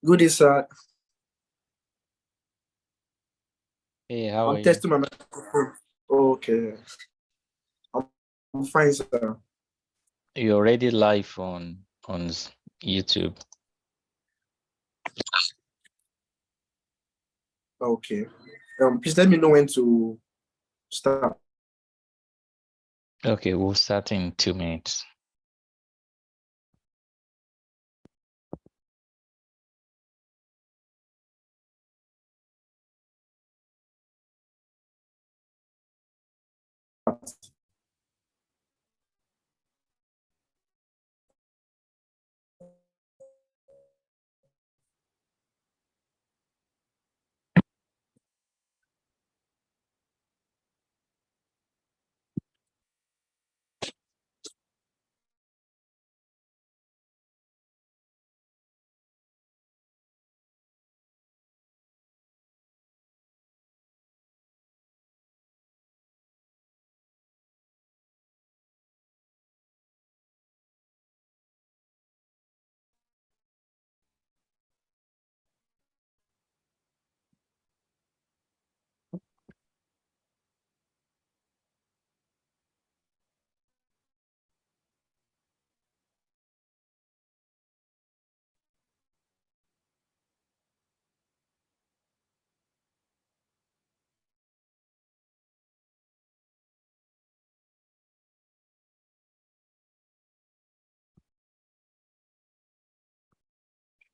Good is Hey, how are I'm you? testing my microphone. Okay. I'm fine, sir. You're already live on YouTube. Okay. Please let me know when to start. Okay, we'll start in 2 minutes.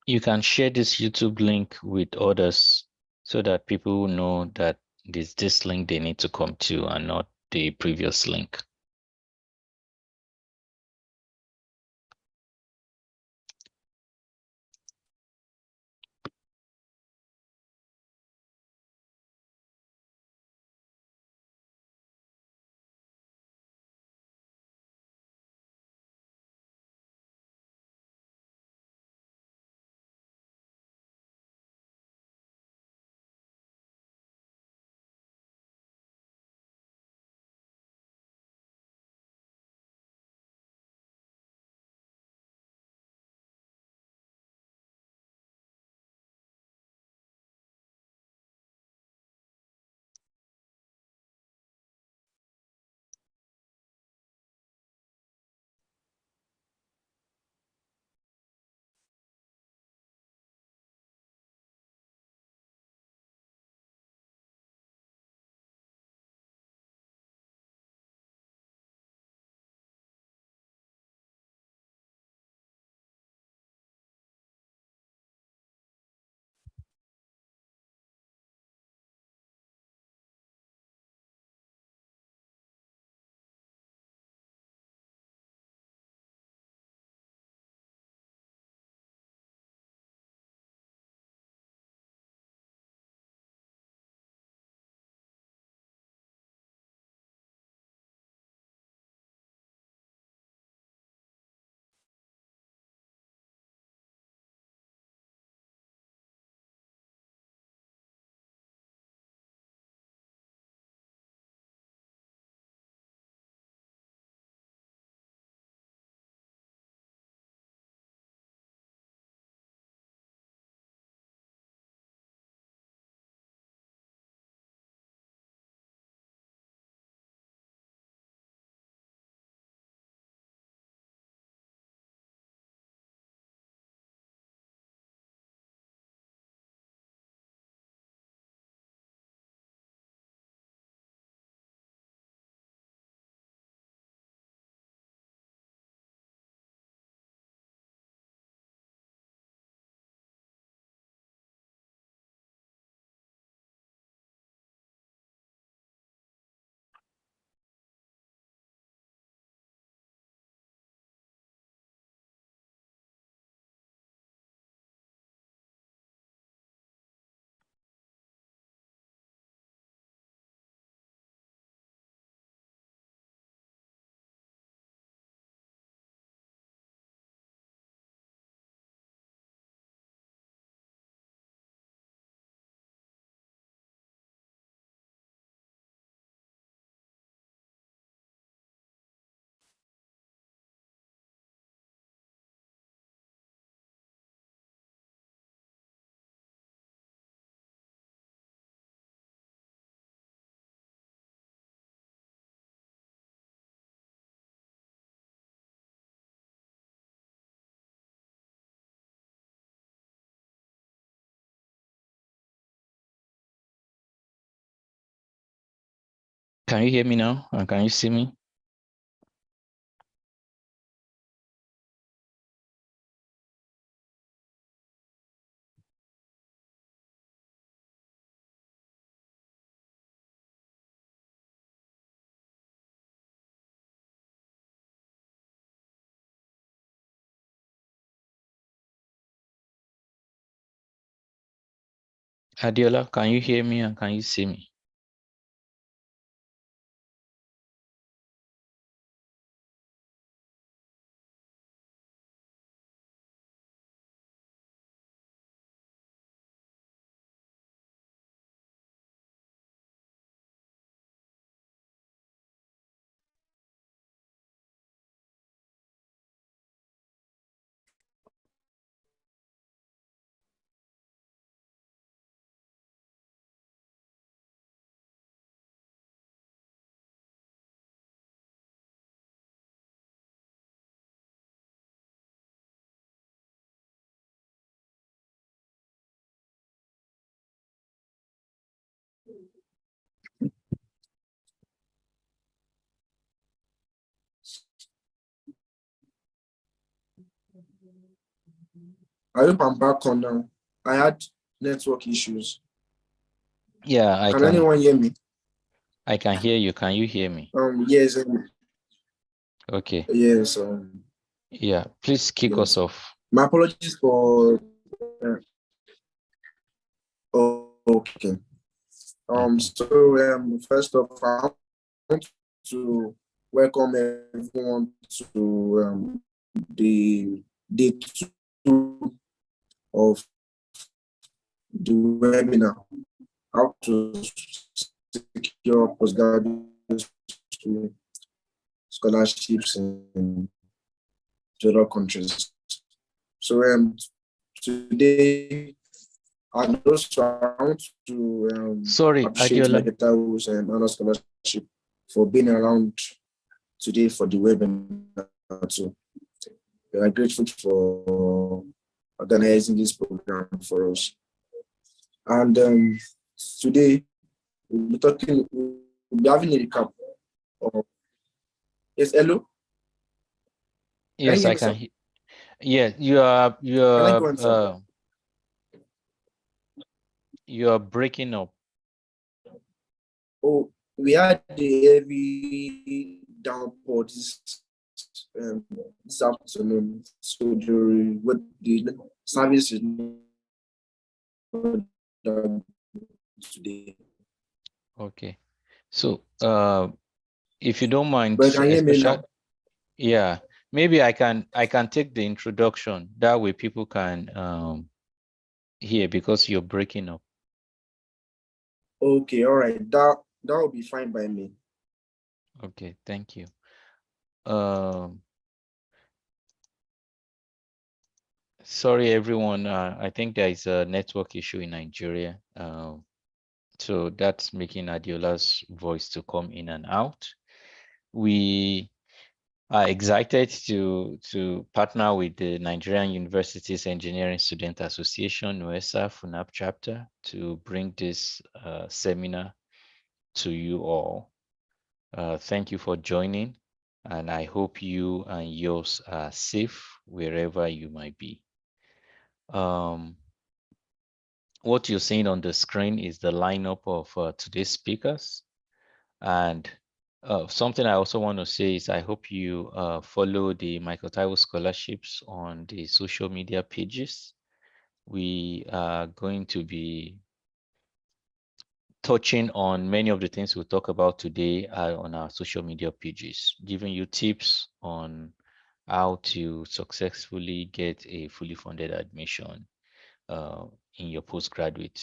You can share this YouTube link with others so that people know that there's this link they need to come to and not the previous link. Can you hear me now? And can you see me? Adiola, can you hear me and can you see me? I hope I'm back on now. I had network issues. Yeah, Can anyone hear me? I can hear you. Can you hear me? Yes. Okay. Yes. Yeah, please kick us off. My apologies for. Okay. So first off, I want to welcome everyone to the day 2 of the webinar, how to secure postgraduate scholarships in other countries. So today I want to Sorry, appreciate Adiola. Megata's honor scholarship for being around today for the webinar too. We are grateful for organizing this program for us. And today we'll be having a recap of, yes, hello? Yes, I can. Yeah, you are breaking up. Oh, we had a heavy downpour this afternoon, so the service is not today. Okay, so if you don't mind, But can you hear me now? yeah, maybe I can take the introduction. That way people can hear, because you're breaking up. Okay, all right. That will be fine by me. Okay, thank you. Sorry, everyone. I think there is a network issue in Nigeria. So that's making Adiola's voice to come in and out. We are excited to partner with the Nigerian Universities Engineering Student Association, NUESA, FUNAP chapter, to bring this seminar to you all. Thank you for joining, and I hope you and yours are safe wherever you might be. What you're seeing on the screen is the lineup of today's speakers. And something I also want to say is I hope you follow the Michael Taiwo scholarships on the social media pages. We are going to be touching on many of the things we'll talk about today on our social media pages, giving you tips on how to successfully get a fully funded admission in your postgraduate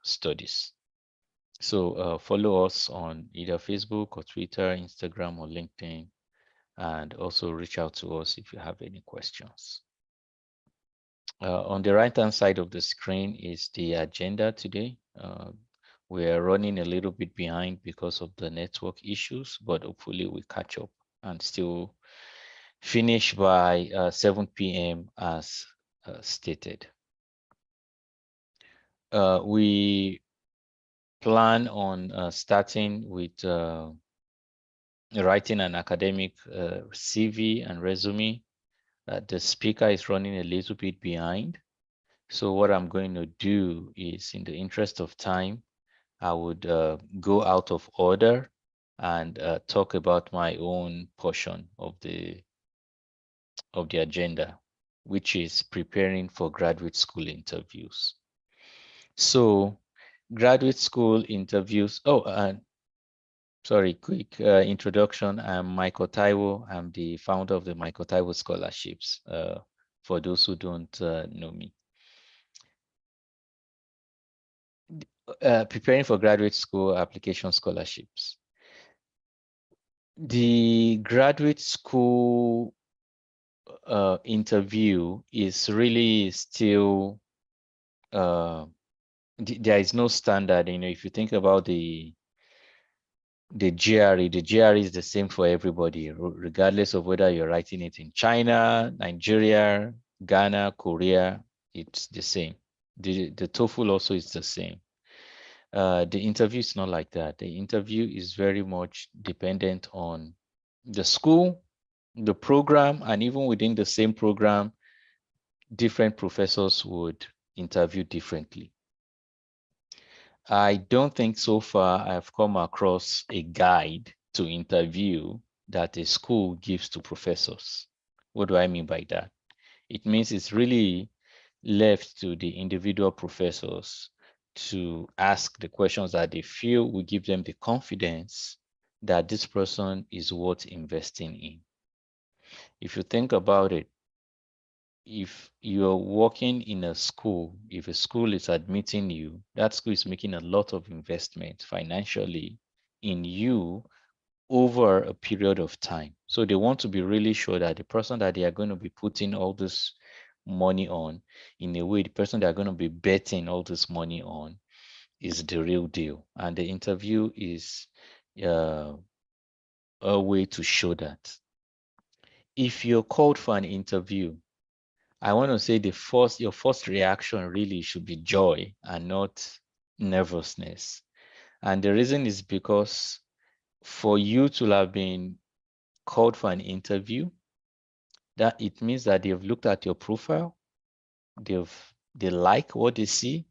studies. So follow us on either Facebook or Twitter, Instagram or LinkedIn, and also reach out to us if you have any questions. On the right-hand side of the screen is the agenda today. We're running a little bit behind because of the network issues, but hopefully we catch up and still finish by 7 p.m. as stated. We plan on starting with writing an academic CV and resume. The speaker is running a little bit behind. So what I'm going to do is, in the interest of time, I would go out of order and talk about my own portion of the agenda, which is preparing for graduate school interviews. So graduate school interviews. Oh, sorry, quick introduction. I'm Michael Taiwo. I'm the founder of the Michael Taiwo Scholarships, for those who don't know me. Preparing for graduate school application scholarships. The graduate school interview is really still, there is no standard. If you think about the GRE, the GRE is the same for everybody, regardless of whether you're writing it in China, Nigeria, Ghana, Korea, it's the same. The TOEFL also is the same. The interview is not like that. The interview is very much dependent on the school, the program, and even within the same program, different professors would interview differently. I don't think so far I've come across a guide to interview that a school gives to professors. What do I mean by that? It means it's really left to the individual professors to ask the questions that they feel will give them the confidence that this person is worth investing in. If you think about it, if you're working in a school, if a school is admitting you, that school is making a lot of investment financially in you over a period of time. So they want to be really sure that the person that they are going to be putting all this money on, in a way, the person they're going to be betting all this money on is the real deal. And the interview is a way to show that. If you're called for an interview, I want to say your first reaction really should be joy and not nervousness. And the reason is because for you to have been called for an interview, that it means that they've looked at your profile, they like what they see,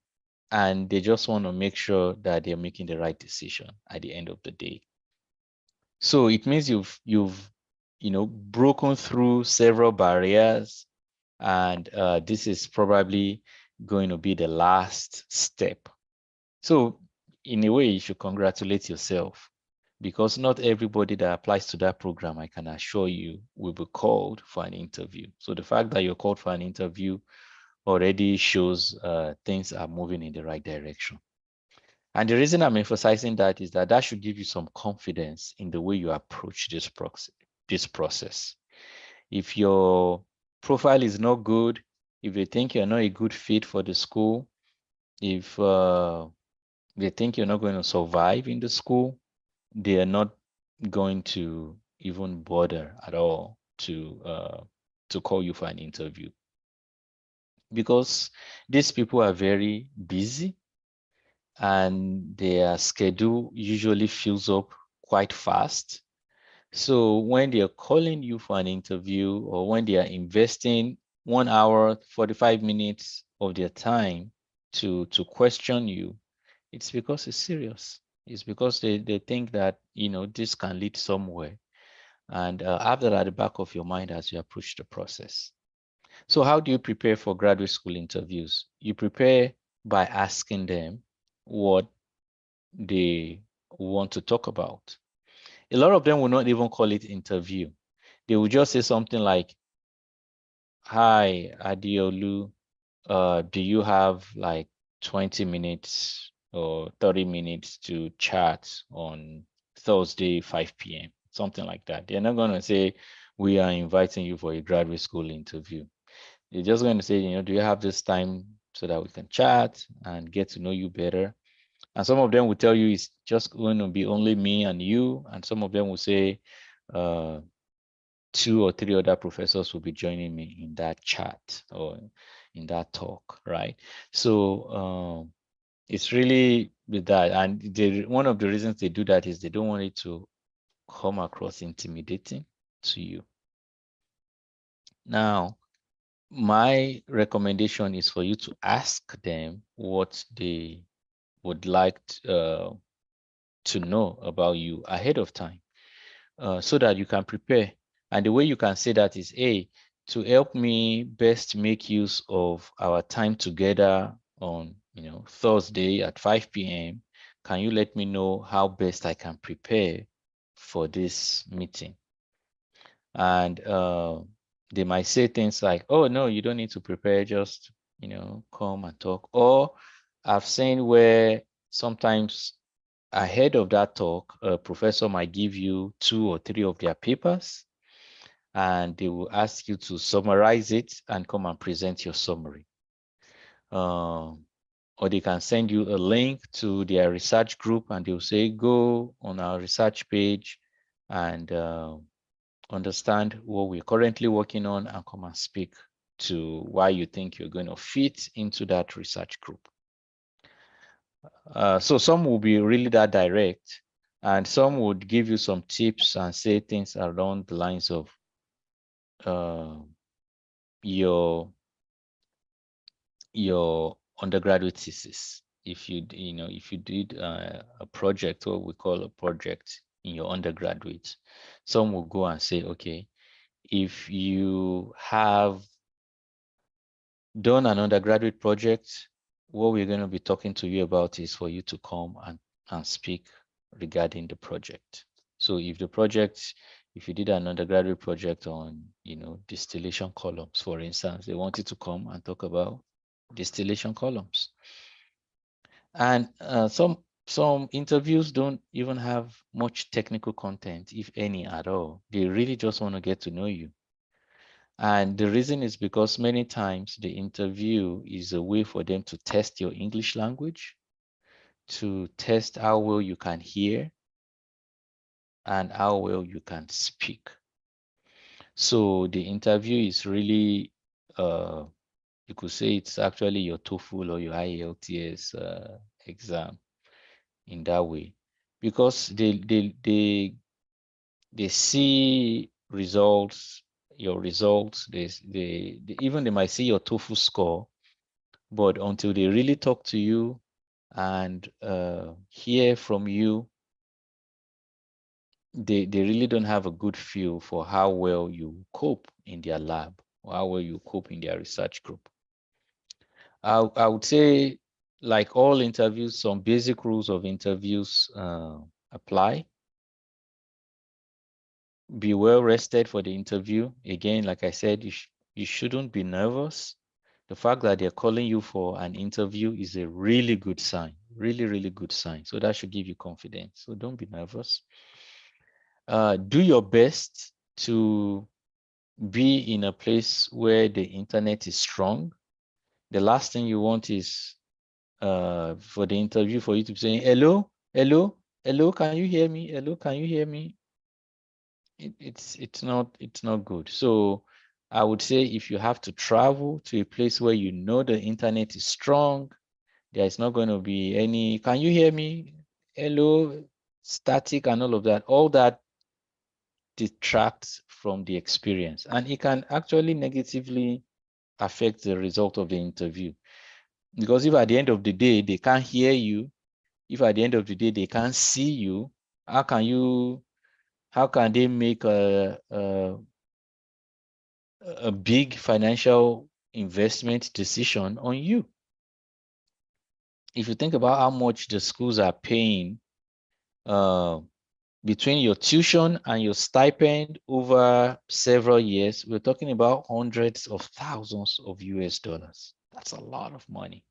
and they just want to make sure that they're making the right decision at the end of the day. So it means you've broken through several barriers, and this is probably going to be the last step. So in a way, you should congratulate yourself, because not everybody that applies to that program, I can assure you, will be called for an interview. So the fact that you're called for an interview already shows things are moving in the right direction. And the reason I'm emphasizing that is that should give you some confidence in the way you approach this process. If your profile is not good, if they think you're not a good fit for the school, if they think you're not going to survive in the school, they are not going to even bother at all to call you for an interview, because these people are very busy and their schedule usually fills up quite fast. So when they are calling you for an interview, or when they are investing 1 hour, 45 minutes of their time to question you, it's because it's serious. It's because they think that, this can lead somewhere. And have that at the back of your mind as you approach the process. So how do you prepare for graduate school interviews? You prepare by asking them what they want to talk about. A lot of them will not even call it interview. They will just say something like, "Hi, Adiolu, do you have like 20 minutes or 30 minutes to chat on Thursday, 5 p.m.?" Something like that. They're not going to say, "We are inviting you for a graduate school interview." They're just going to say, "Do you have this time so that we can chat and get to know you better?" And some of them will tell you it's just going to be only me and you. And some of them will say, 2 or 3 other professors will be joining me in that chat or in that talk, right? So It's really with that. And one of the reasons they do that is they don't want it to come across intimidating to you. Now, my recommendation is for you to ask them what they would like to know about you ahead of time, so that you can prepare. And the way you can say that is, A, to help me best make use of our time together on Thursday at 5 p.m., can you let me know how best I can prepare for this meeting? And they might say things like, oh, no, you don't need to prepare, just come and talk. Or I've seen where sometimes ahead of that talk, a professor might give you 2 or 3 of their papers, and they will ask you to summarize it and come and present your summary. Or they can send you a link to their research group, and they'll say, go on our research page and understand what we're currently working on and come and speak to why you think you're going to fit into that research group. So some will be really that direct, and some would give you some tips and say things along the lines of your undergraduate thesis. If you did a project, what we call a project in your undergraduate, some will go and say, okay, if you have done an undergraduate project, what we're going to be talking to you about is for you to come and speak regarding the project. So if you did an undergraduate project on, distillation columns, for instance, they want you to come and talk about distillation columns. And some interviews don't even have much technical content, if any at all. They really just want to get to know you. And the reason is because many times the interview is a way for them to test your English language, to test how well you can hear and how well you can speak. So the interview is really, you could say it's actually your TOEFL or your IELTS exam in that way, because they see results, your results. They even they might see your TOEFL score, but until they really talk to you and hear from you, they really don't have a good feel for how well you cope in their lab or how well you cope in their research group. I would say, like all interviews, some basic rules of interviews apply. Be well rested for the interview. Again, like I said, you shouldn't be nervous. The fact that they're calling you for an interview is a really good sign, really, really good sign. So that should give you confidence. So don't be nervous. Do your best to be in a place where the internet is strong. The last thing you want is for the interview for you to be saying, hello, hello, hello, can you hear me? Hello, can you hear me? It's not good. So I would say if you have to travel to a place where you know the internet is strong, there is not going to be any, can you hear me? Hello, static and all of that. All that detracts from the experience, and it can actually negatively affect the result of the interview. Because if at the end of the day they can't hear you, if at the end of the day they can't see you, how can they make a big financial investment decision on you? If you think about how much the schools are paying between your tuition and your stipend over several years, we're talking about hundreds of thousands of US dollars. That's a lot of money.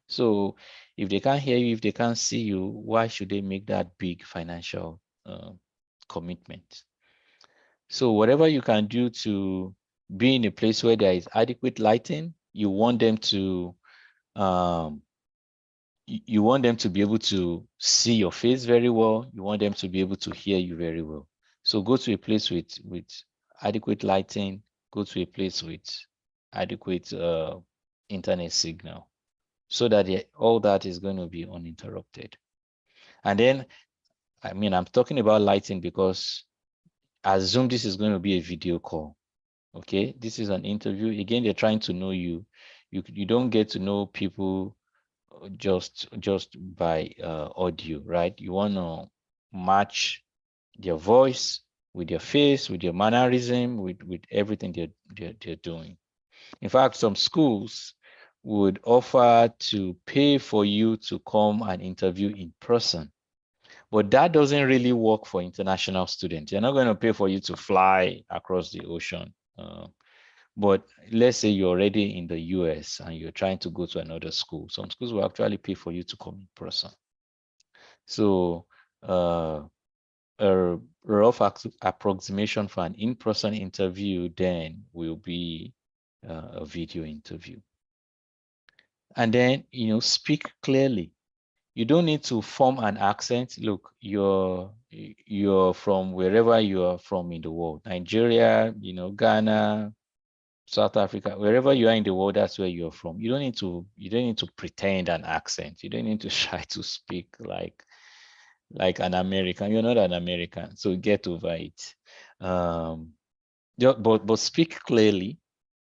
So if they can't hear you, if they can't see you, why should they make that big financial commitment? So whatever you can do to be in a place where there is adequate lighting, you want them to be able to see your face very well. You want them to be able to hear you very well. So go to a place with adequate lighting. Go to a place with adequate internet signal, so that all that is going to be uninterrupted. And then, I mean, I'm talking about lighting because assume this is going to be a video call. Okay, this is an interview. Again, they're trying to know you. You don't get to know people just by audio, right? You want to match their voice with their face, with their mannerism, with everything they're doing. In fact, some schools would offer to pay for you to come and interview in person. But that doesn't really work for international students. They're not going to pay for you to fly across the ocean. But let's say you're already in the US and you're trying to go to another school. Some schools will actually pay for you to come in person. So uh, a rough approximation for an in-person interview then will be a video interview. And then, speak clearly. You don't need to form an accent. Look, you're from wherever you are from in the world. Nigeria, Ghana, South Africa, wherever you are in the world, that's where you're from. You don't need to pretend an accent. You don't need to try to speak like an American. You're not an American, so get over it. But speak clearly,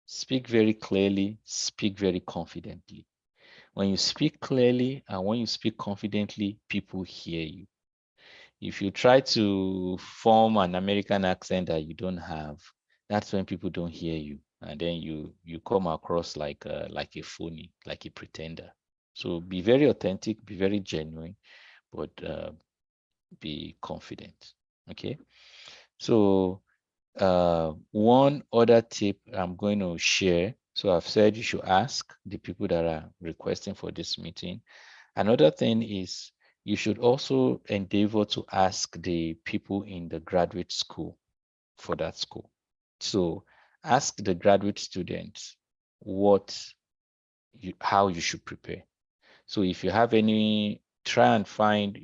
speak very clearly, speak very confidently. When you speak clearly and when you speak confidently, people hear you. If you try to form an American accent that you don't have, that's when people don't hear you, and then you come across like a phony, like a pretender. So be very authentic, be very genuine, but be confident. Okay. So one other tip I'm going to share. So I've said you should ask the people that are requesting for this meeting. Another thing is you should also endeavor to ask the people in the graduate school for that school. So ask the graduate students how you should prepare. So if you have any, try and find,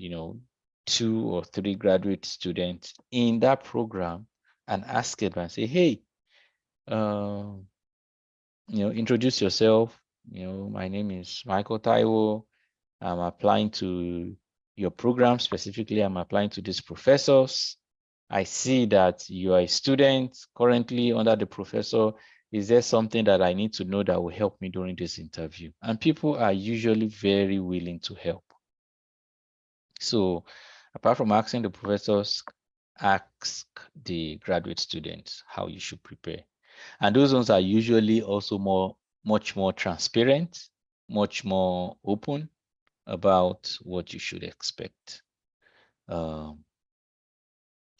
2 or 3 graduate students in that program and ask them and say, hey, uh, introduce yourself. My name is Michael Taiwo. I'm applying to your program. Specifically, I'm applying to these professors. I see that you are a student currently under the professor. Is there something that I need to know that will help me during this interview? And people are usually very willing to help. So apart from asking the professors, ask the graduate students how you should prepare. And those ones are usually also much more transparent, much more open about what you should expect. And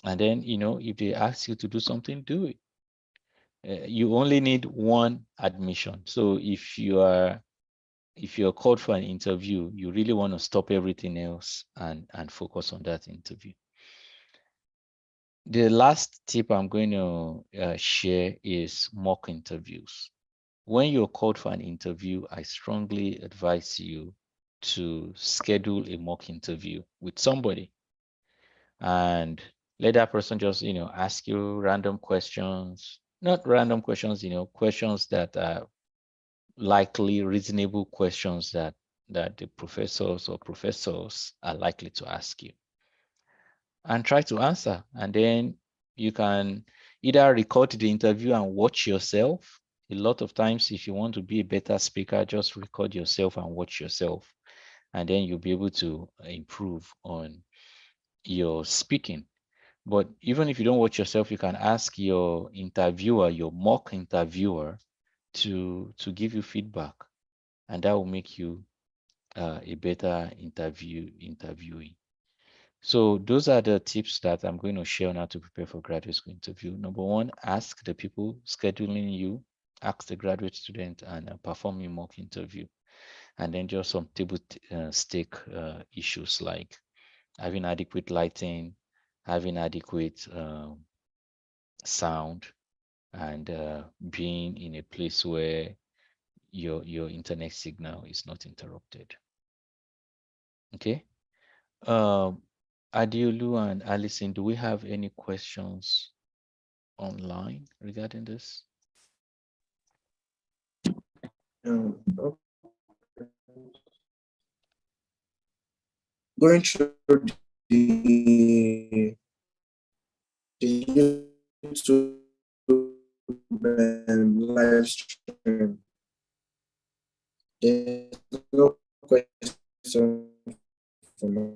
then, if they ask you to do something, do it. You only need one admission. So if you're called for an interview, you really want to stop everything else and focus on that interview. The last tip I'm going to share is mock interviews. When you're called for an interview, I strongly advise you to schedule a mock interview with somebody and let that person just, ask you random questions, not random questions, questions that are likely reasonable questions that the professors are likely to ask you, and try to answer. And then you can either record the interview and watch yourself. A lot of times, if you want to be a better speaker, just record yourself and watch yourself. And then you'll be able to improve on your speaking. But even if you don't watch yourself, you can ask your interviewer, your mock interviewer, to give you feedback. And that will make you a better interviewee. So those are the tips that I'm going to share on how to prepare for graduate school interview. Number one, ask the people scheduling you, ask the graduate student, and perform a mock interview. And then just some table stake issues like having adequate lighting, having adequate sound, and being in a place where your internet signal is not interrupted. Okay. Um, Adiolu and Alison, do we have any questions online regarding this? Okay. going through the YouTube live stream, there's no question for now.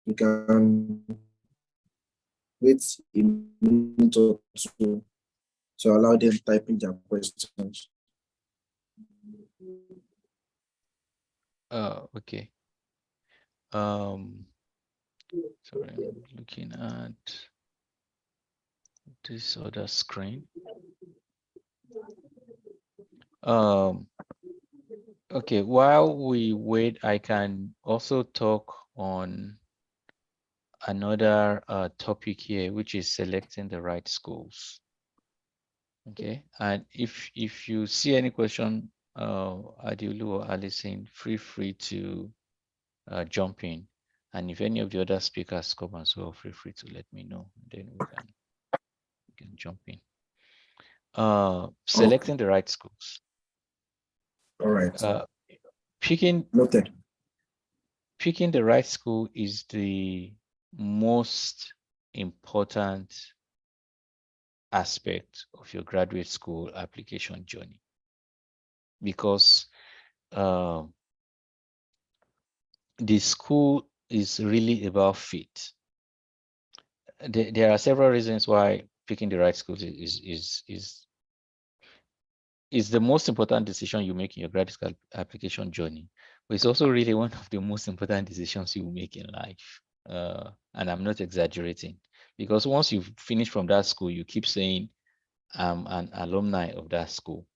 We can wait a minute or two to allow them typing their questions. Okay. Sorry, I'm looking at this other screen. Okay, while we wait, I can also talk on another topic here, which is selecting the right schools. Okay, and if you see any question, Adiolu or Alison, feel free to jump in. And if any of the other speakers come as well, feel free to let me know. Then we can jump in. Selecting the right schools. All right. Picking Noted. Picking the right school is the most important aspect of your graduate school application journey, because the school is really about fit. There are several reasons why picking the right schools is the most important decision you make in your graduate school application journey, but it's also really one of the most important decisions you make in life. And I'm not exaggerating, because once you finish from that school, you keep saying, I'm an alumni of that school.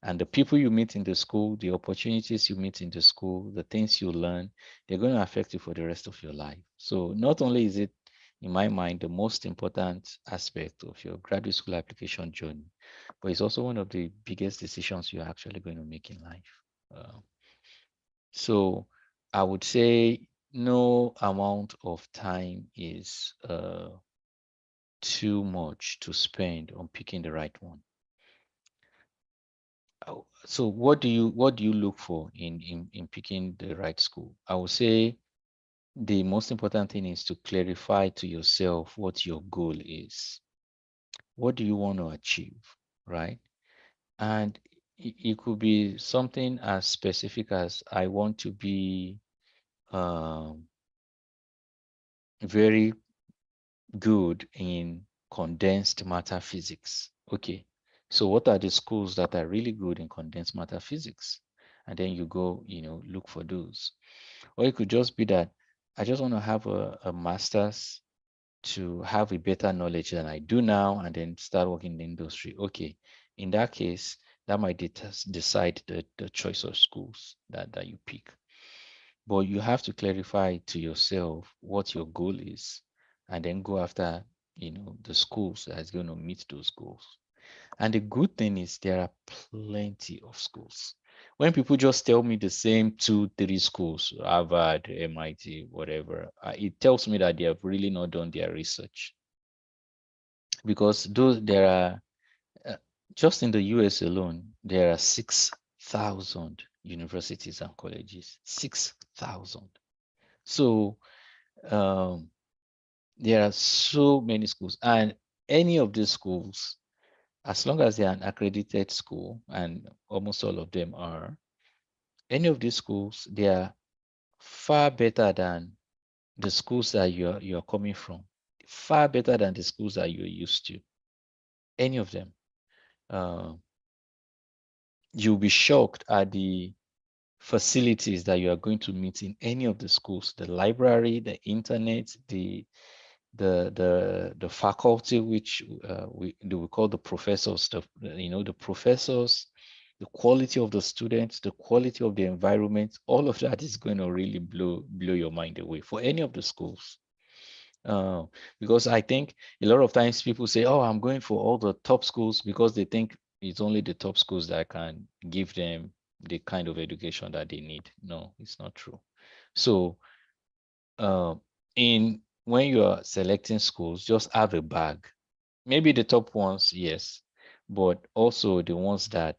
And the people you meet in the school, the opportunities you meet in the school, the things you learn, they're going to affect you for the rest of your life. So not only is it, in my mind, the most important aspect of your graduate school application journey, but it's also one of the biggest decisions you're actually going to make in life. So I would say no amount of time is too much to spend on picking the right one. So what do you look for in picking the right school? I would say the most important thing is to clarify to yourself what your goal is. What do you want to achieve, right? And it could be something as specific as, I want to be very good in condensed matter physics. Okay, so what are the schools that are really good in condensed matter physics? And then you go, look for those. Or it could just be that I just want to have a master's to have a better knowledge than I do now, and then start working in the industry. Okay, in that case, that might decide the choice of schools that you pick. But you have to clarify to yourself what your goal is, and then go after, the schools that's going to meet those goals. And the good thing is there are plenty of schools. When people just tell me the same 2, 3 schools, Harvard, MIT, whatever, it tells me that they have really not done their research. Because there are, just in the US alone, there are 6,000 universities and colleges. 6,000. So there are so many schools, and any of these schools, as long as they are an accredited school, and almost all of them are, any of these schools, they are far better than the schools that you're coming from, far better than the schools that you're used to. Any of them. You'll be shocked at the facilities that you are going to meet in any of the schools: the library, the internet, the faculty, which we call the professors, the professors, the quality of the students, the quality of the environment. All of that is going to really blow your mind away for any of the schools. Because I think a lot of times people say, oh, I'm going for all the top schools, because they think it's only the top schools that can give them the kind of education that they need. No, it's not true. So when you are selecting schools, just have a bag. Maybe the top ones, yes, but also the ones that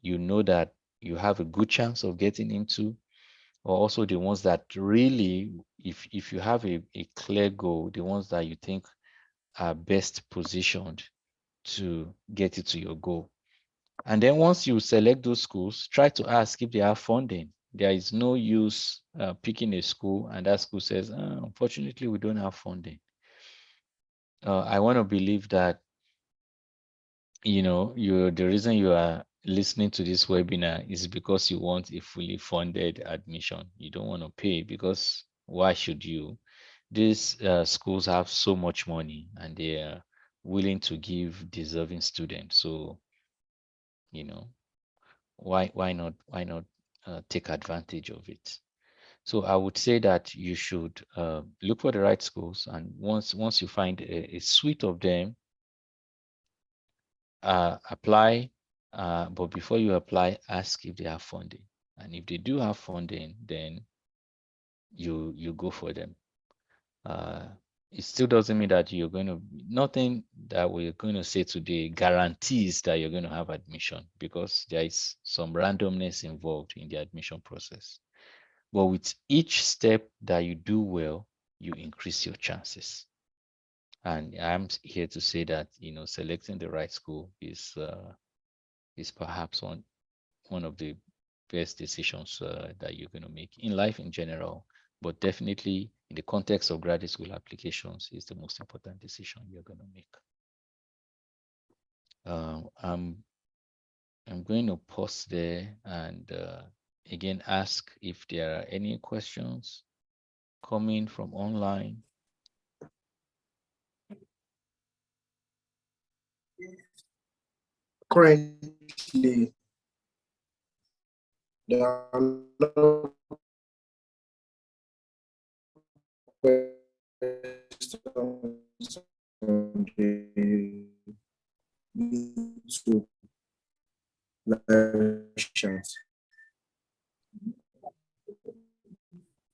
you know that you have a good chance of getting into, or also the ones that really, if you have a clear goal, the ones that you think are best positioned to get you to your goal. And then once you select those schools, try to ask if they have funding. There is no use picking a school and that school says, unfortunately, we don't have funding. I want to believe that, the reason you are listening to this webinar is because you want a fully funded admission. You don't want to pay, because why should you? These schools have so much money and they are willing to give deserving students. So, why not take advantage of it? So I would say that you should look for the right schools, and once you find a suite of them, apply. But before you apply, ask if they have funding, and if they do have funding, then you go for them. It still doesn't mean that you're going to, nothing that we're going to say today guarantees that you're going to have admission, because there is some randomness involved in the admission process. But with each step that you do well, you increase your chances. And I'm here to say that, selecting the right school is perhaps one of the best decisions that you're going to make in life in general, but definitely in the context of graduate school applications is the most important decision you're going to make. I'm going to pause there and again ask if there are any questions coming from online. Currently, there are no questions on the YouTube live chat.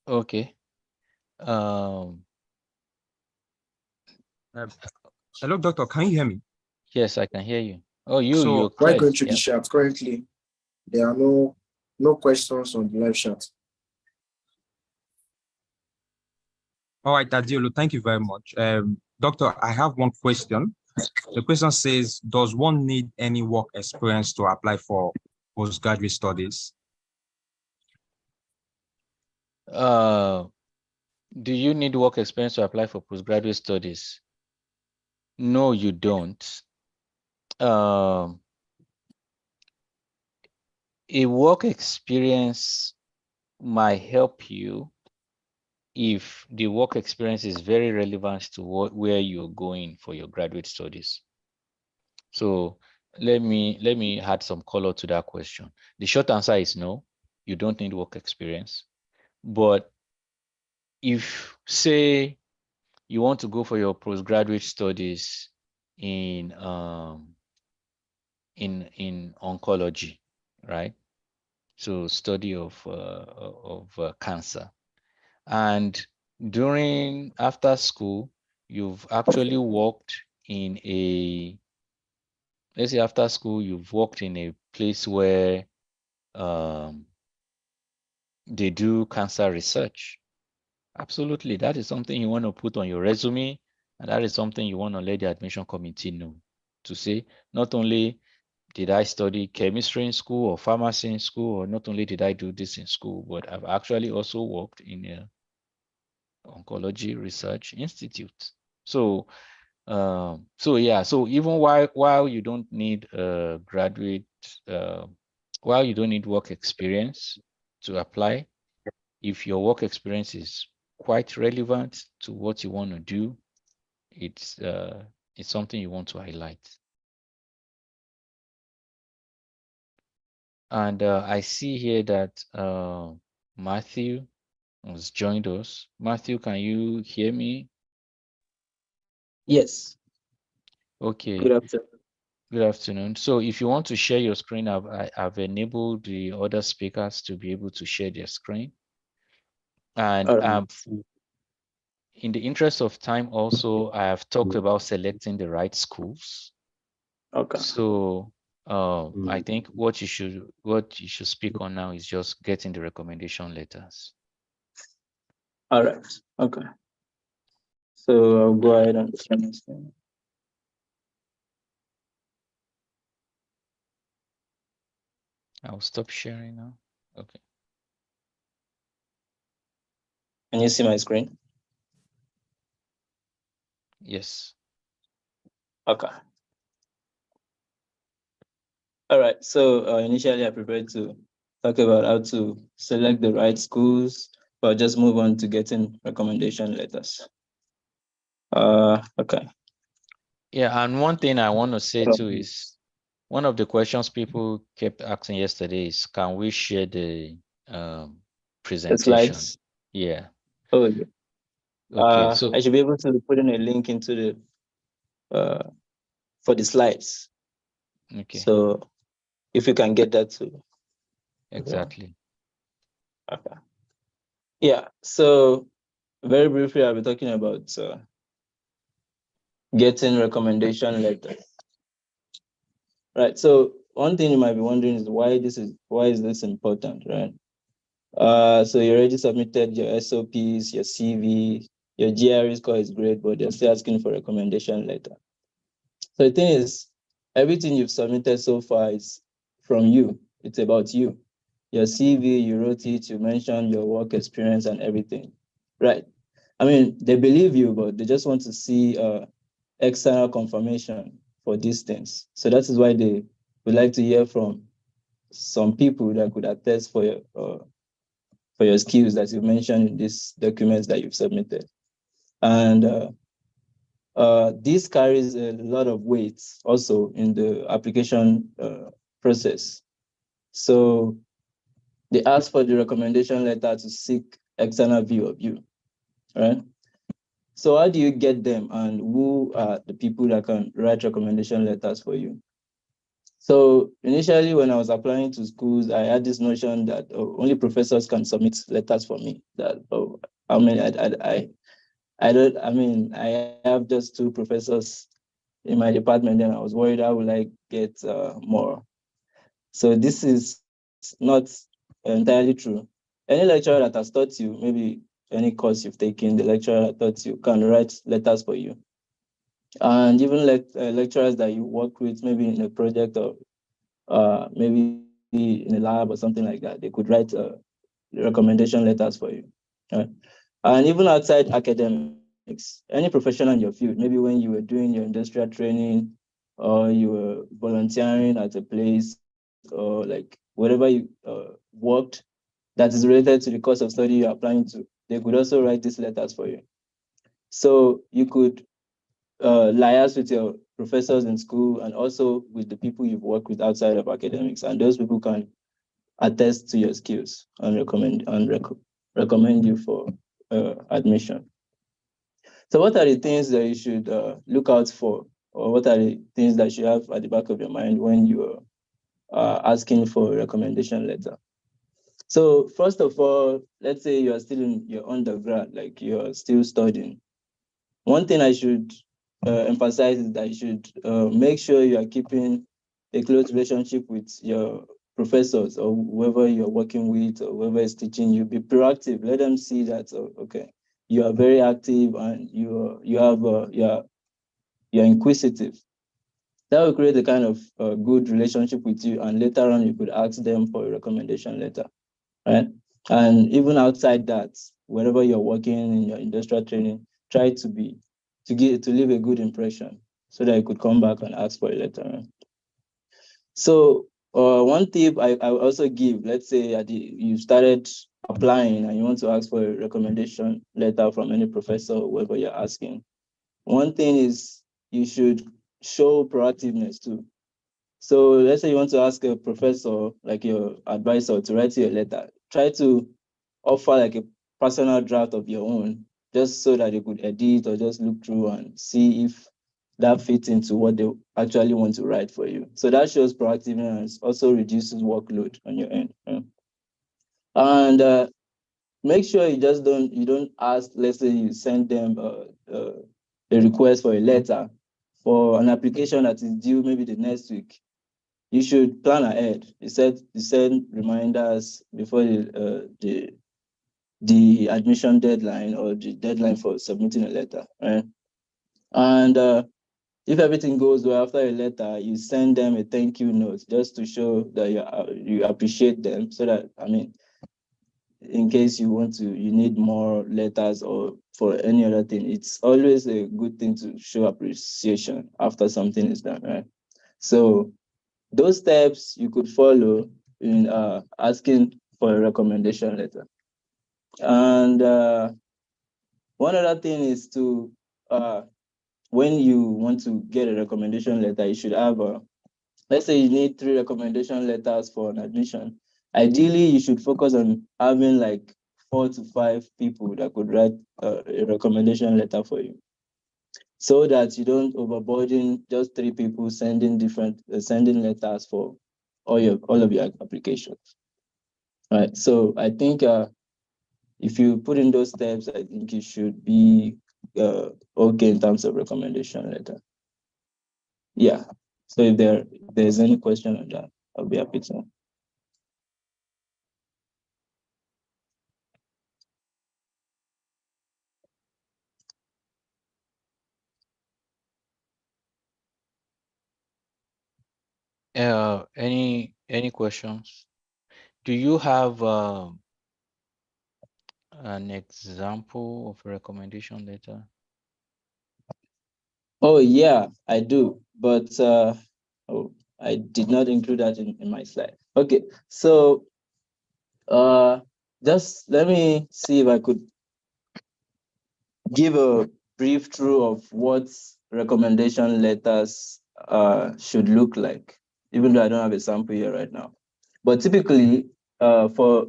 Okay. Hello, doctor. Can you hear me? Yes, I can hear you. Oh, So, you're Why clear. going through Yeah. the chat? Currently, there are no questions on the live chat. all right, Adiolo, thank you very much. Doctor, I have one question. The question says, does one need any work experience to apply for postgraduate studies? Do you need work experience to apply for postgraduate studies? No, you don't. A work experience might help you if the work experience is very relevant to where you're going for your graduate studies. So let me add some color to that question. The short answer is no, you don't need work experience. But if, say, you want to go for your postgraduate studies in oncology, right? So study of cancer, and after school, you've actually worked in let's say after school, you've worked in a place where they do cancer research. Absolutely, that is something you want to put on your resume, and that is something you want to let the admission committee know, to say, not only did I study chemistry in school or pharmacy in school, or not only did I do this in school, but I've actually also worked in a oncology research institute. So so even while you don't need graduate, while you don't need work experience to apply, if your work experience is quite relevant to what you want to do, it's something you want to highlight. And I see here that Matthew has joined us. Matthew, can you hear me? Yes. Okay. Good afternoon. Good afternoon. So if you want to share your screen, I've enabled the other speakers to be able to share their screen. And in the interest of time also, I have talked about selecting the right schools. Okay. So I think what you should speak on now is just getting the recommendation letters. All right. Okay. So I'll go ahead and share my screen. I'll stop sharing now. Okay. Can you see my screen? Yes. Okay. All right. So initially I prepared to talk about how to select the right schools, but just move on to getting recommendation letters. Okay. Yeah, and one thing I want to say too is one of the questions people kept asking yesterday is, can we share the presentation? The slides. Yeah. Oh, yeah. Okay. So I should be able to put in a link into the for the slides. okay. So if you can get that too. Exactly. Okay. Yeah. So very briefly, I'll be talking about getting recommendation letters. Right. So one thing you might be wondering is why is this important, right? So you already submitted your SOPs, your CV, your GRE score is great, but they're still asking for recommendation letter. So the thing is, everything you've submitted so far is from you. It's about you. Your CV, you wrote it, you mentioned your work experience and everything, right? I mean, they believe you, but they just want to see external confirmation for these things. So that is why they would like to hear from some people that could attest for your skills that you mentioned in these documents that you've submitted. And this carries a lot of weight also in the application process. So they ask for the recommendation letter to seek external view of you, right? So how do you get them, and who are the people that can write recommendation letters for you? So initially, when I was applying to schools, I had this notion that only professors can submit letters for me. That I have just 2 professors in my department, and I was worried how will I get more. So this is not entirely true. Any lecturer that has taught you, maybe any course you've taken, the lecturer that taught you can write letters for you. And even lecturers that you work with, maybe in a project or maybe in a lab or something like that, they could write recommendation letters for you. Right? And even outside academics, any professional in your field, maybe when you were doing your industrial training or you were volunteering at a place or like whatever you worked that is related to the course of study you're applying to, they could also write these letters for you. So you could liaise with your professors in school and also with the people you've worked with outside of academics, and those people can attest to your skills and recommend you for admission. So what are the things that you should look out for, or what are the things that you have at the back of your mind when you are asking for a recommendation letter? So first of all, let's say you are still in your undergrad, like you're still studying. One thing I should emphasize is that you should make sure you are keeping a close relationship with your professors or whoever you're working with or whoever is teaching you. Be proactive. Let them see that okay, you are very active and you're inquisitive. That will create a kind of good relationship with you, and later on you could ask them for a recommendation letter, right? And even outside that, wherever you're working in your industrial training, try to leave a good impression so that you could come back and ask for a letter. Right? So one tip I also give, let's say you started applying and you want to ask for a recommendation letter from any professor or whoever you're asking. One thing is you should show proactiveness too. So let's say you want to ask a professor, like your advisor, to write you a letter. Try to offer like a personal draft of your own, just so that you could edit or just look through and see if that fits into what they actually want to write for you. So that shows proactiveness, also reduces workload on your end. Yeah. And make sure you don't ask, let's say you send them a request for a letter for an application that is due maybe the next week. you should plan ahead. You send reminders before the admission deadline or the deadline for submitting a letter, right? And if everything goes well after a letter, you send them a thank you note just to show that you appreciate them, so that, I mean, in case you need more letters or for any other thing, it's always a good thing to show appreciation after something is done, right? So those steps you could follow in asking for a recommendation letter. And one other thing is to, when you want to get a recommendation letter, you should have let's say you need 3 recommendation letters for an admission. Ideally, you should focus on having like 4 to 5 people that could write a recommendation letter for you, so that you don't overburden just 3 people sending letters for all of your applications. Right. So I think if you put in those steps, I think you should be okay in terms of recommendation letter. Yeah. So if there's any question on that, I'll be happy to. Any questions? Do you have an example of a recommendation letter? Oh yeah, I do, but I did not include that in my slide. Okay, so just let me see if I could give a brief through of what recommendation letters should look like, even though I don't have a sample here right now. But typically, for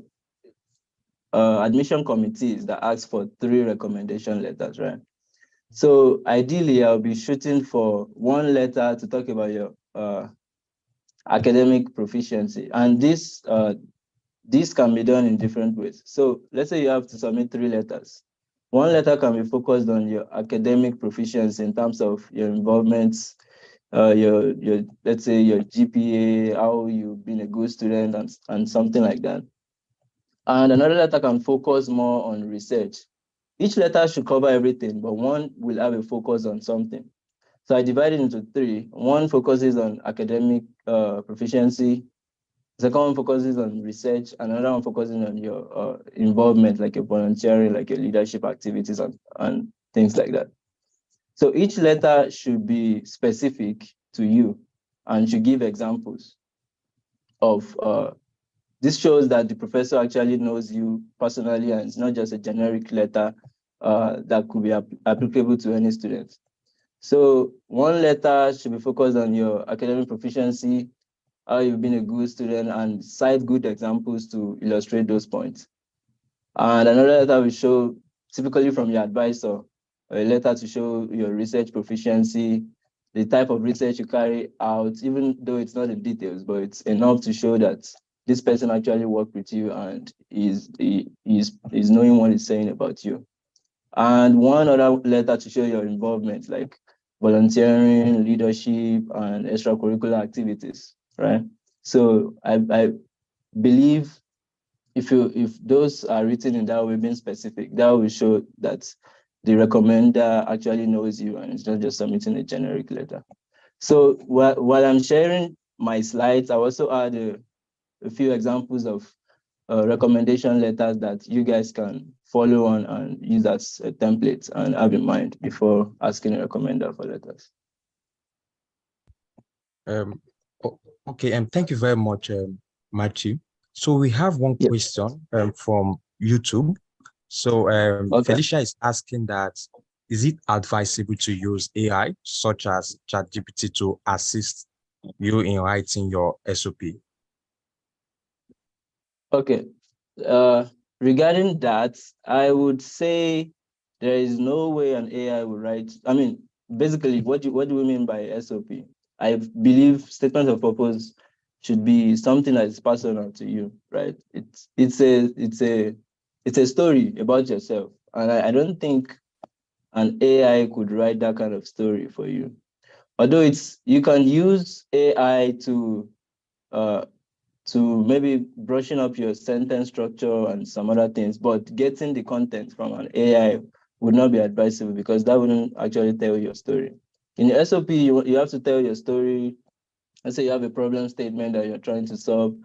admission committees that ask for 3 recommendation letters, right? So ideally, I'll be shooting for 1 letter to talk about your academic proficiency, and this can be done in different ways. So let's say you have to submit 3 letters. 1 letter can be focused on your academic proficiency in terms of your involvements, your let's say your GPA, how you've been a good student, and something like that. And another letter can focus more on research. Each letter should cover everything, but one will have a focus on something. So I divided into 3. One focuses on academic proficiency. The second one focuses on research, and another one focusing on your involvement, like your volunteering, like your leadership activities and things like that. So each letter should be specific to you and should give examples of this shows that the professor actually knows you personally, and it's not just a generic letter that could be applicable to any student. So 1 letter should be focused on your academic proficiency, how you've been a good student, and cite good examples to illustrate those points. And another letter will show, typically from your advisor, a letter to show your research proficiency, the type of research you carry out, even though it's not in details, but it's enough to show that this person actually worked with you and is knowing what he's saying about you. And 1 other letter to show your involvement, like volunteering, leadership, and extracurricular activities, right? So I believe if those are written in that way, being specific, that will show that the recommender actually knows you and it's not just submitting a generic letter. So while I'm sharing my slides, I also add a few examples of recommendation letters that you guys can follow on and use as a template and have in mind before asking a recommender for letters. Okay, and thank you very much, Matthew. So we have one question from YouTube. So Felicia is asking that, is it advisable to use AI such as ChatGPT to assist you in writing your SOP? Okay. Regarding that, I would say there is no way an AI will write. I mean, basically, what do we mean by SOP? I believe statement of purpose should be something that is personal to you, right? It's a story about yourself, and I don't think an AI could write that kind of story for you. Although you can use AI to to maybe brushing up your sentence structure and some other things, but getting the content from an AI would not be advisable because that wouldn't actually tell your story. In the SOP, you have to tell your story. Let's say you have a problem statement that you're trying to solve,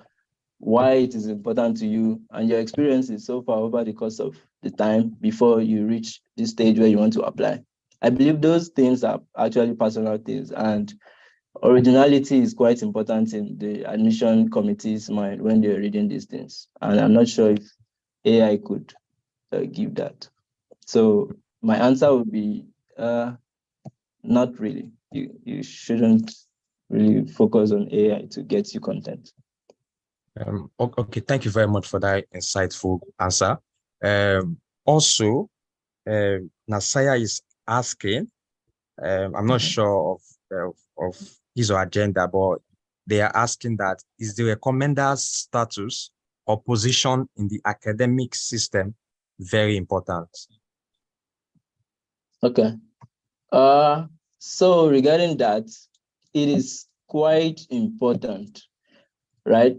why it is important to you, and your experiences so far over the course of the time before you reach this stage where you want to apply. I believe those things are actually personal things, and originality is quite important in the admission committee's mind when they're reading these things. And I'm not sure if AI could give that. So my answer would be not really. You shouldn't really focus on AI to get you content. Okay, thank you very much for that insightful answer. Also, Nasaya is asking, I'm not sure of his or agenda, but they are asking that, is the recommender's status or position in the academic system very important? Okay. So regarding that, it is quite important, right?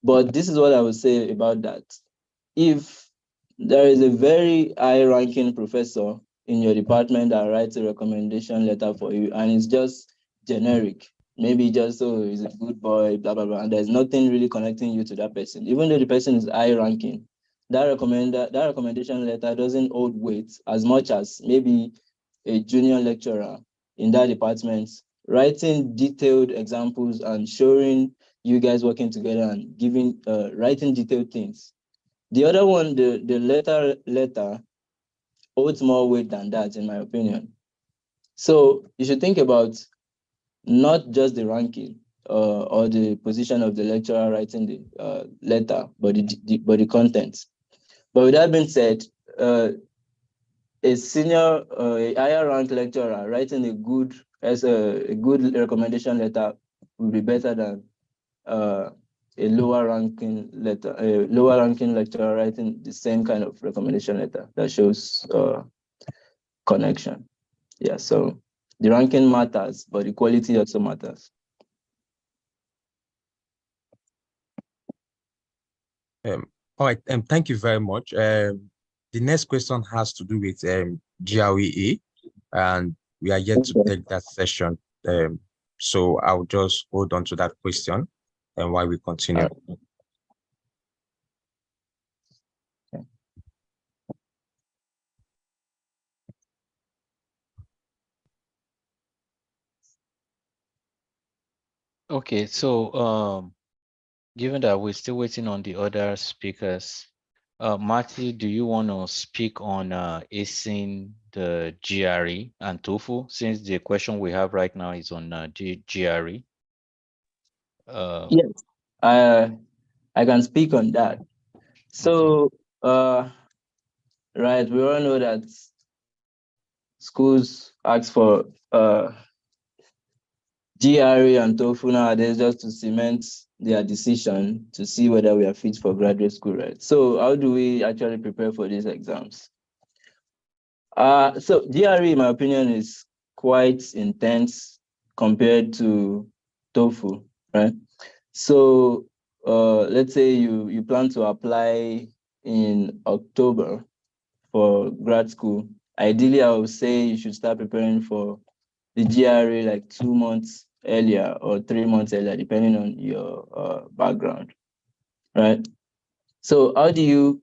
But this is what I would say about that. If there is a very high-ranking professor in your department that writes a recommendation letter for you, and it's just generic, maybe just, oh, he's a good boy, blah, blah, blah, and there's nothing really connecting you to that person, even though the person is high-ranking, that recommendation letter doesn't hold weight as much as maybe a junior lecturer in that department writing detailed examples and showing you guys working together and giving writing detailed things. The other one, the letter holds more weight than that, in my opinion. So you should think about not just the ranking or the position of the lecturer writing the letter, but the content. But with that being said, a senior, a higher ranked lecturer writing a good recommendation letter will be better than a lower ranking lecturer writing the same kind of recommendation letter that shows connection. Yeah, so the ranking matters, but the quality also matters. All right, thank you very much. The next question has to do with GRE, and we are yet to take that session. So I'll just hold on to that question and while we continue. Okay, so given that we're still waiting on the other speakers, Marty, do you want to speak on acing the GRE and TOEFL, since the question we have right now is on GRE? Yes, I can speak on that. So, right, we all know that schools ask for GRE and TOEFL nowadays just to cement their decision to see whether we are fit for graduate school, right? So how do we actually prepare for these exams? So GRE, in my opinion, is quite intense compared to TOEFL, right? So let's say you plan to apply in October for grad school. Ideally, I would say you should start preparing for the GRE like 2 months earlier or 3 months earlier, depending on your background, right? So how do you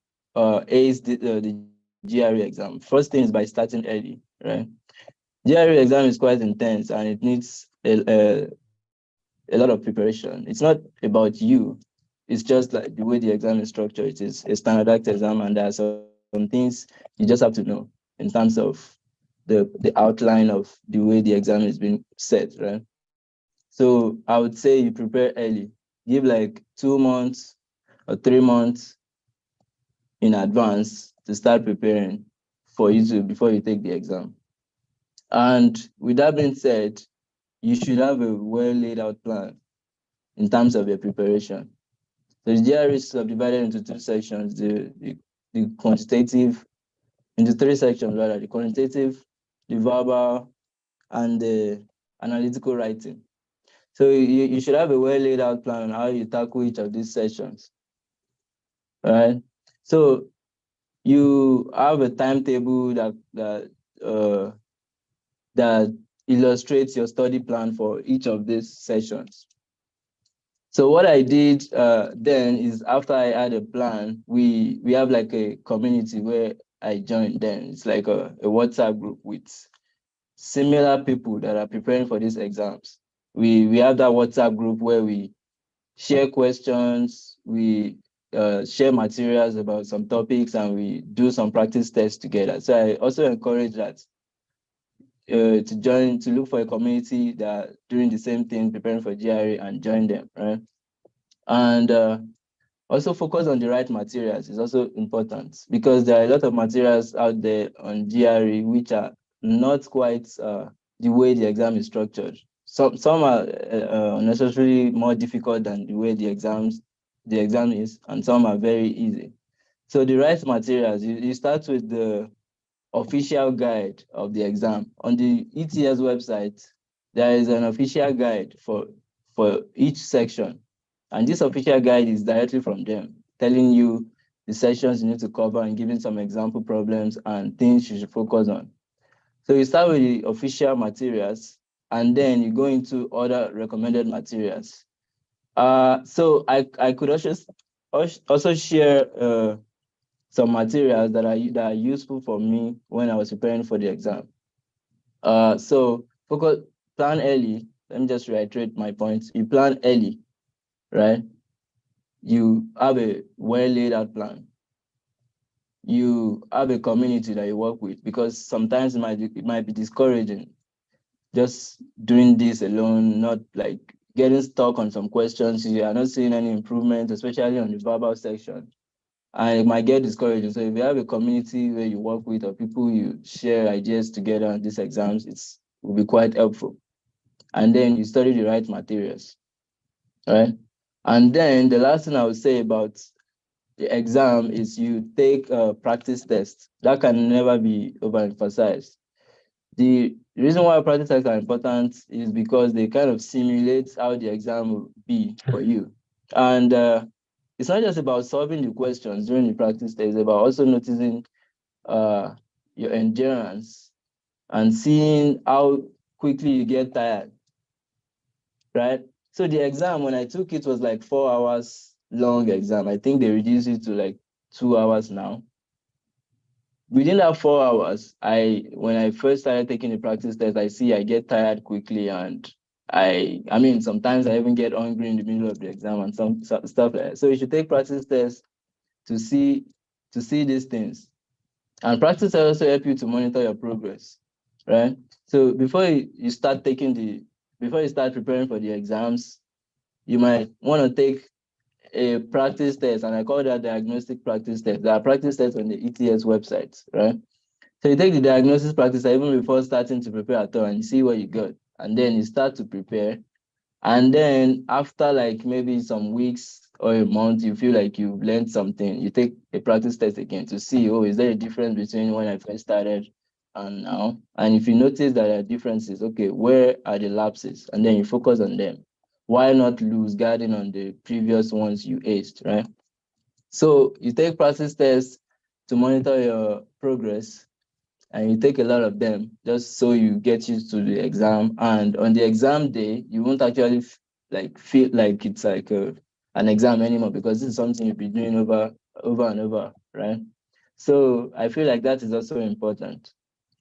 ace the GRE exam? First thing is by starting early, right? GRE exam is quite intense and it needs a lot of preparation. It's not about you. It's just like the way the exam is structured. It is a standardized exam, and there are some things you just have to know in terms of the outline of the way the exam is being set, right? So I would say you prepare early. Give like 2 months or 3 months in advance to start preparing for you before you take the exam. And with that being said, you should have a well laid out plan in terms of your preparation. So the GRE is subdivided into 2 sections, the quantitative, into 3 sections rather, the quantitative, the verbal, and the analytical writing. So you should have a well laid out plan on how you tackle each of these sessions. All right. So you have a timetable that illustrates your study plan for each of these sessions. So what I did then is, after I had a plan, we have like a community where I joined. Then it's like a WhatsApp group with similar people that are preparing for these exams. We have that WhatsApp group where we share questions, we share materials about some topics, and we do some practice tests together. So I also encourage that to look for a community that doing the same thing, preparing for GRE, and join them, right? And also focus on the right materials is also important, because there are a lot of materials out there on GRE which are not quite the way the exam is structured. Some are necessarily more difficult than the way the exam is, and some are very easy. So the right materials, you start with the official guide of the exam. On the ETS website, there is an official guide for each section. And this official guide is directly from them, telling you the sessions you need to cover and giving some example problems and things you should focus on. So you start with the official materials, and then you go into other recommended materials. So I could also share some materials that are useful for me when I was preparing for the exam. So plan early. Let me just reiterate my points. You plan early, right? You have a well laid out plan. You have a community that you work with, because sometimes it might be discouraging just doing this alone, not like getting stuck on some questions. You are not seeing any improvement, especially on the verbal section. And it might get discouraging. So if you have a community where you work with, or people you share ideas together on these exams, it will be quite helpful. And then you study the right materials, right? And then the last thing I would say about the exam is you take a practice test. That can never be overemphasized. The reason why practice tests are important is because they kind of simulate how the exam will be for you. And it's not just about solving the questions during the practice test, it's about also noticing your endurance and seeing how quickly you get tired, right? So the exam, when I took it, was like 4 hours long exam. I think they reduced it to like 2 hours now. Within that 4 hours, when I first started taking the practice test, I get tired quickly, and I mean, sometimes I even get hungry in the middle of the exam and some stuff like that. So you should take practice tests to see these things. And practice tests also help you to monitor your progress, right? So before you start preparing for the exams, you might want to take a practice test, and I call that diagnostic practice test. There are practice tests on the ETS website, right? So you take the diagnosis practice even before starting to prepare at all, and you see what you got. And then you start to prepare. And then after like maybe some weeks or a month, you feel like you've learned something. You take a practice test again to see, oh, is there a difference between when I first started and now? And if you notice that there are differences, okay, where are the lapses? And then you focus on them. Why not lose guarding on the previous ones you aced, right? So you take practice tests to monitor your progress, and you take a lot of them just so you get used to the exam. And on the exam day, you won't actually feel like it's like an exam anymore, because this is something you'll be doing over and over, right? So I feel like that is also important.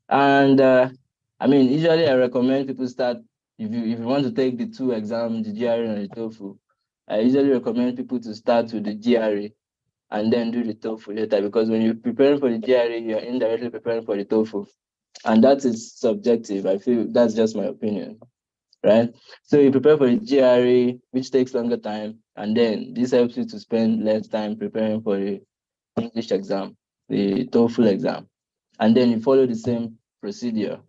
And I mean, usually I recommend people start, if you want to take the 2 exams, the GRE and the TOEFL, I usually recommend people to start with the GRE and then do the TOEFL later, because when you're preparing for the GRE, you're indirectly preparing for the TOEFL. And that is subjective. I feel that's just my opinion, right? So you prepare for the GRE, which takes longer time, and then this helps you to spend less time preparing for the English exam, the TOEFL exam. And then you follow the same procedure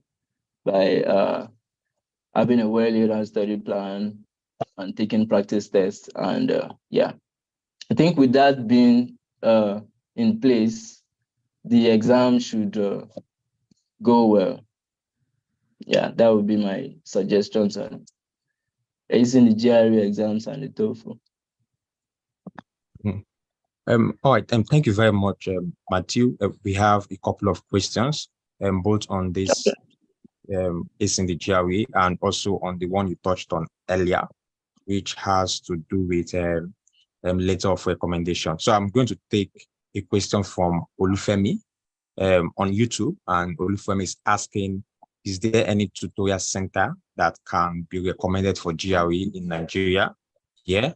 by having a well-laid-out study plan and taking practice tests. And yeah, I think with that being in place, the exam should go well. Yeah, that would be my suggestions on acing the GRE exams and the TOEFL. All right, thank you very much, Matthew. We have a couple of questions, both on this acing the GRE and also on the one you touched on earlier, which has to do with letter of recommendation. So I'm going to take a question from Olufemi on YouTube, and Olufemi is asking, is there any tutorial center that can be recommended for GRE in Nigeria? Yeah.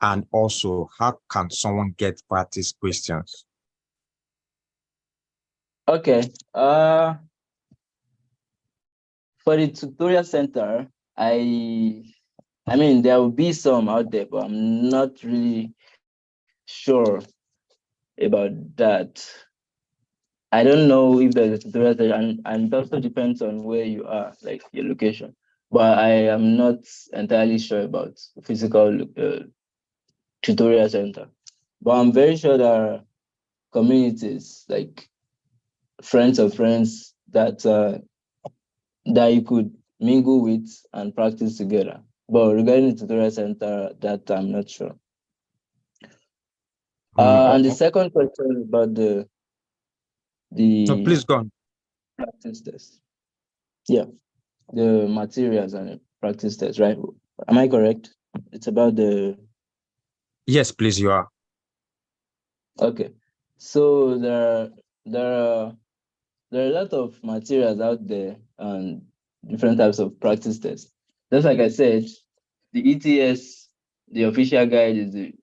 And also, how can someone get practice questions? Okay. For the tutorial center, I mean, there will be some out there, but I'm not really sure about that. I don't know if there's a tutorial center, and it also depends on where you are, like your location. But I am not entirely sure about physical tutorial center. But I'm very sure there are communities, like friends of friends, that you could mingle with and practice together. But regarding the tutorial center, that I'm not sure. And the second question about the no, please go on. Practice test. Yeah, the materials and the practice test, right? Am I correct? It's about the... Yes, please, you are. Okay. So there are a lot of materials out there and different types of practice tests. Just like I said, the ETS, the official guide, is the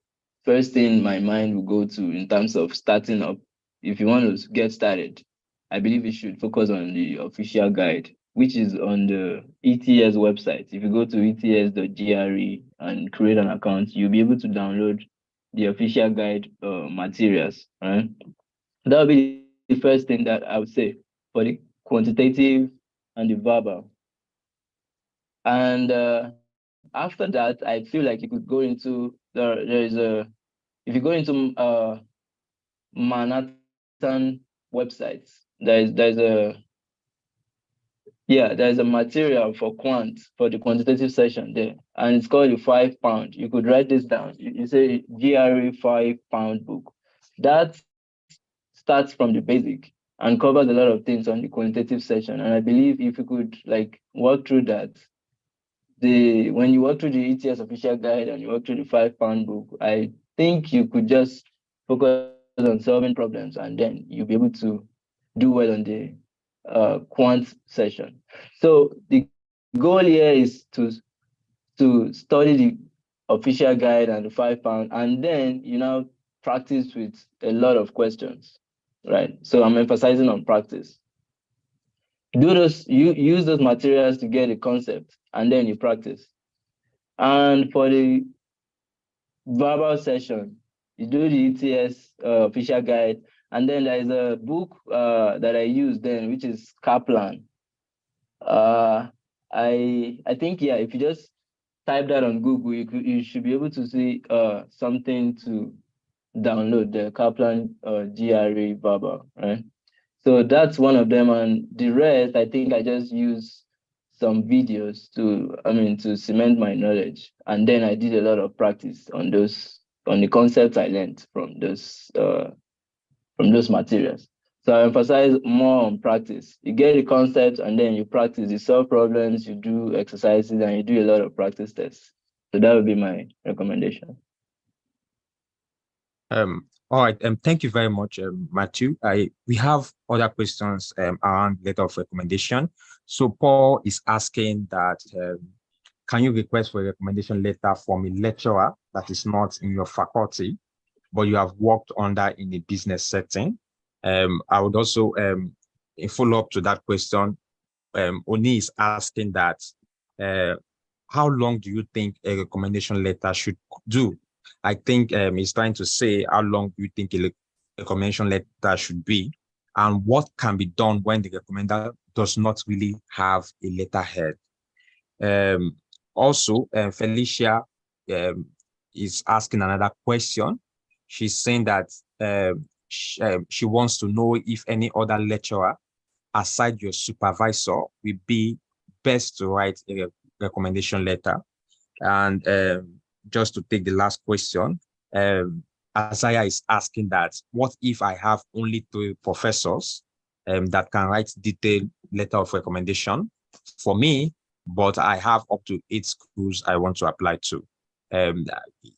first thing my mind will go to in terms of starting up. If you want to get started, I believe you should focus on the official guide, which is on the ETS website. If you go to ets.gre and create an account, you'll be able to download the official guide materials. Right? That would be the first thing that I would say for the quantitative and the verbal. And after that, I feel like you could go into if you go into Manhattan websites, there's a material for the quantitative session there, and it's called the £5. You could write this down. You say GRE £5 book. That starts from the basic and covers a lot of things on the quantitative session. And I believe if you could like work through that, when you work through the ETS official guide and you work through the £5 book, I think you could just focus on solving problems, and then you'll be able to do well on the quant session. So the goal here is to study the official guide and the £5, and then you now practice with a lot of questions, right? So I'm emphasizing on practice. You use those materials to get a concept, and then you practice. And for the verbal session, you do the ETS official guide, and then there is a book that I use then, which is Kaplan. I think, yeah, if you just type that on Google, you should be able to see something to download, the Kaplan GRE verbal, right? So that's one of them, and the rest, I think I just use some videos to cement my knowledge, and then I did a lot of practice on the concepts I learned from those materials. So I emphasize more on practice. You get the concepts, and then you practice. You solve problems, you do exercises, and you do a lot of practice tests. So that would be my recommendation. All right. Thank you very much, Matthew. We have other questions around letter of recommendation. So Paul is asking that can you request for a recommendation letter from a lecturer that is not in your faculty, but you have worked under in a business setting? I would also in follow up to that question, Oni is asking that how long do you think a recommendation letter should do? I think he's trying to say how long do you think a recommendation letter should be, and what can be done when the recommender does not really have a letterhead. Also, Felicia is asking another question. She's saying that she wants to know if any other lecturer aside your supervisor will be best to write a recommendation letter. And just to take the last question, Isaiah is asking that, what if I have only 3 professors that can write detailed letter of recommendation for me, but I have up to 8 schools I want to apply to?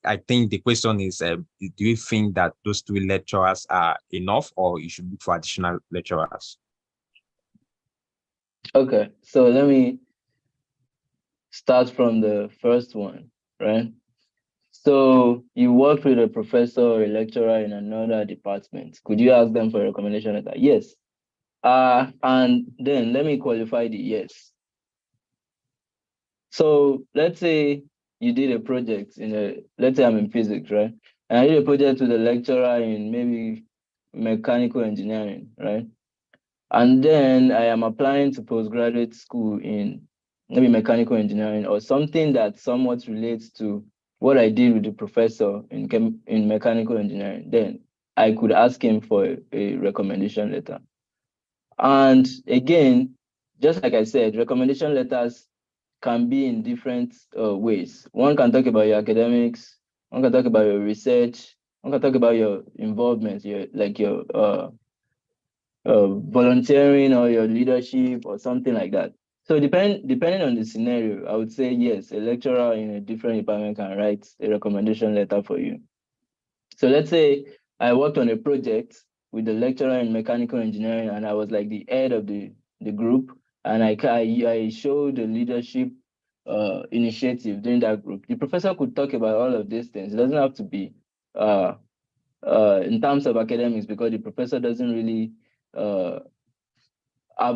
I think the question is, do you think that those 3 lecturers are enough, or you should look for additional lecturers? Okay, so let me start from the first one, right? So you worked with a professor or a lecturer in another department. Could you ask them for a recommendation letter? Yes. And then let me qualify the yes. So let's say you did a project let's say I'm in physics, right? And I did a project with a lecturer in maybe mechanical engineering, right? And then I am applying to postgraduate school in maybe mechanical engineering or something that somewhat relates to what I did with the professor in mechanical engineering. Then I could ask him for a recommendation letter. And again, just like I said, recommendation letters can be in different ways. One can talk about your academics, one can talk about your research, one can talk about your involvement, your volunteering or your leadership or something like that. So depending on the scenario, I would say yes, a lecturer in a different department can write a recommendation letter for you. So let's say I worked on a project with the lecturer in mechanical engineering, and I was like the head of the group, and I showed the leadership initiative during that group. The professor could talk about all of these things. It doesn't have to be in terms of academics, because the professor doesn't really have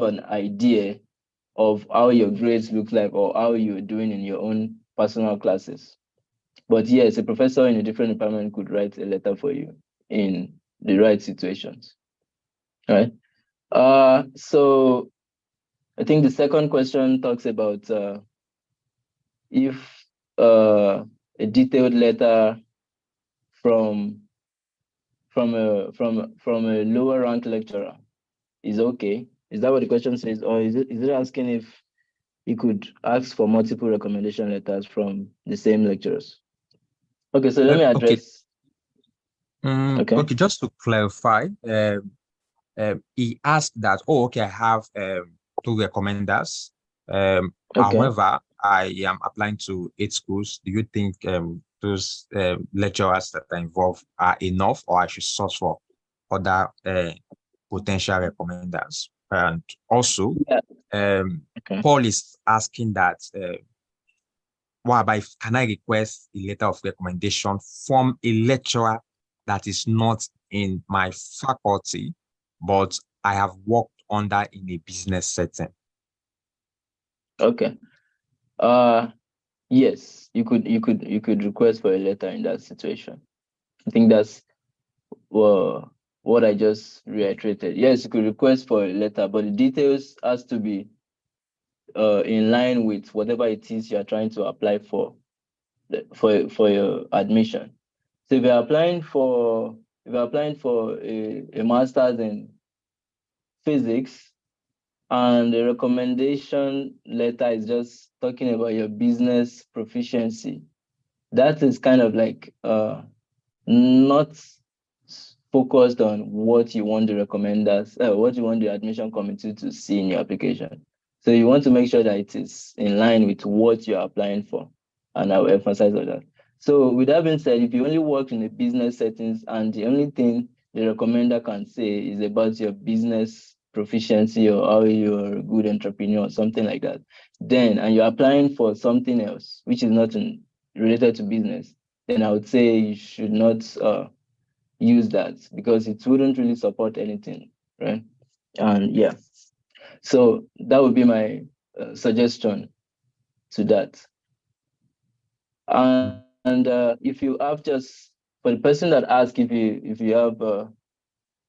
an idea of how your grades look like or how you're doing in your own personal classes. But yes, a professor in a different department could write a letter for you in the right situations. All right. So I think the second question talks about if a detailed letter from a lower rank lecturer is okay. Is that what the question says, or is it asking if you could ask for multiple recommendation letters from the same lecturers? Okay, so let me address. Okay. Okay, just to clarify, he asked that, oh, okay, I have 2 recommenders. However, I am applying to 8 schools. Do you think those lecturers that are involved are enough, or I should source for other potential recommenders? And also, Paul is asking that, can I request a letter of recommendation from a lecturer that is not in my faculty, but I have worked under in a business setting? Okay. Yes, you could request for a letter in that situation. I think that's what I just reiterated. Yes, you could request for a letter, but the details has to be in line with whatever it is you are trying to apply for your admission. So if you're applying for a master's in physics, and the recommendation letter is just talking about your business proficiency, that is kind of like not focused on what you want the what you want the admission committee to see in your application. So you want to make sure that it is in line with what you're applying for, and I will emphasize on that. So with that being said, if you only work in the business settings and the only thing the recommender can say is about your business proficiency or how you're a good entrepreneur or something like that, then, and you're applying for something else which is not related to business, then I would say you should not use that, because it wouldn't really support anything, right? And yeah, so that would be my suggestion to that. And if you have just, for the person that asked, if you have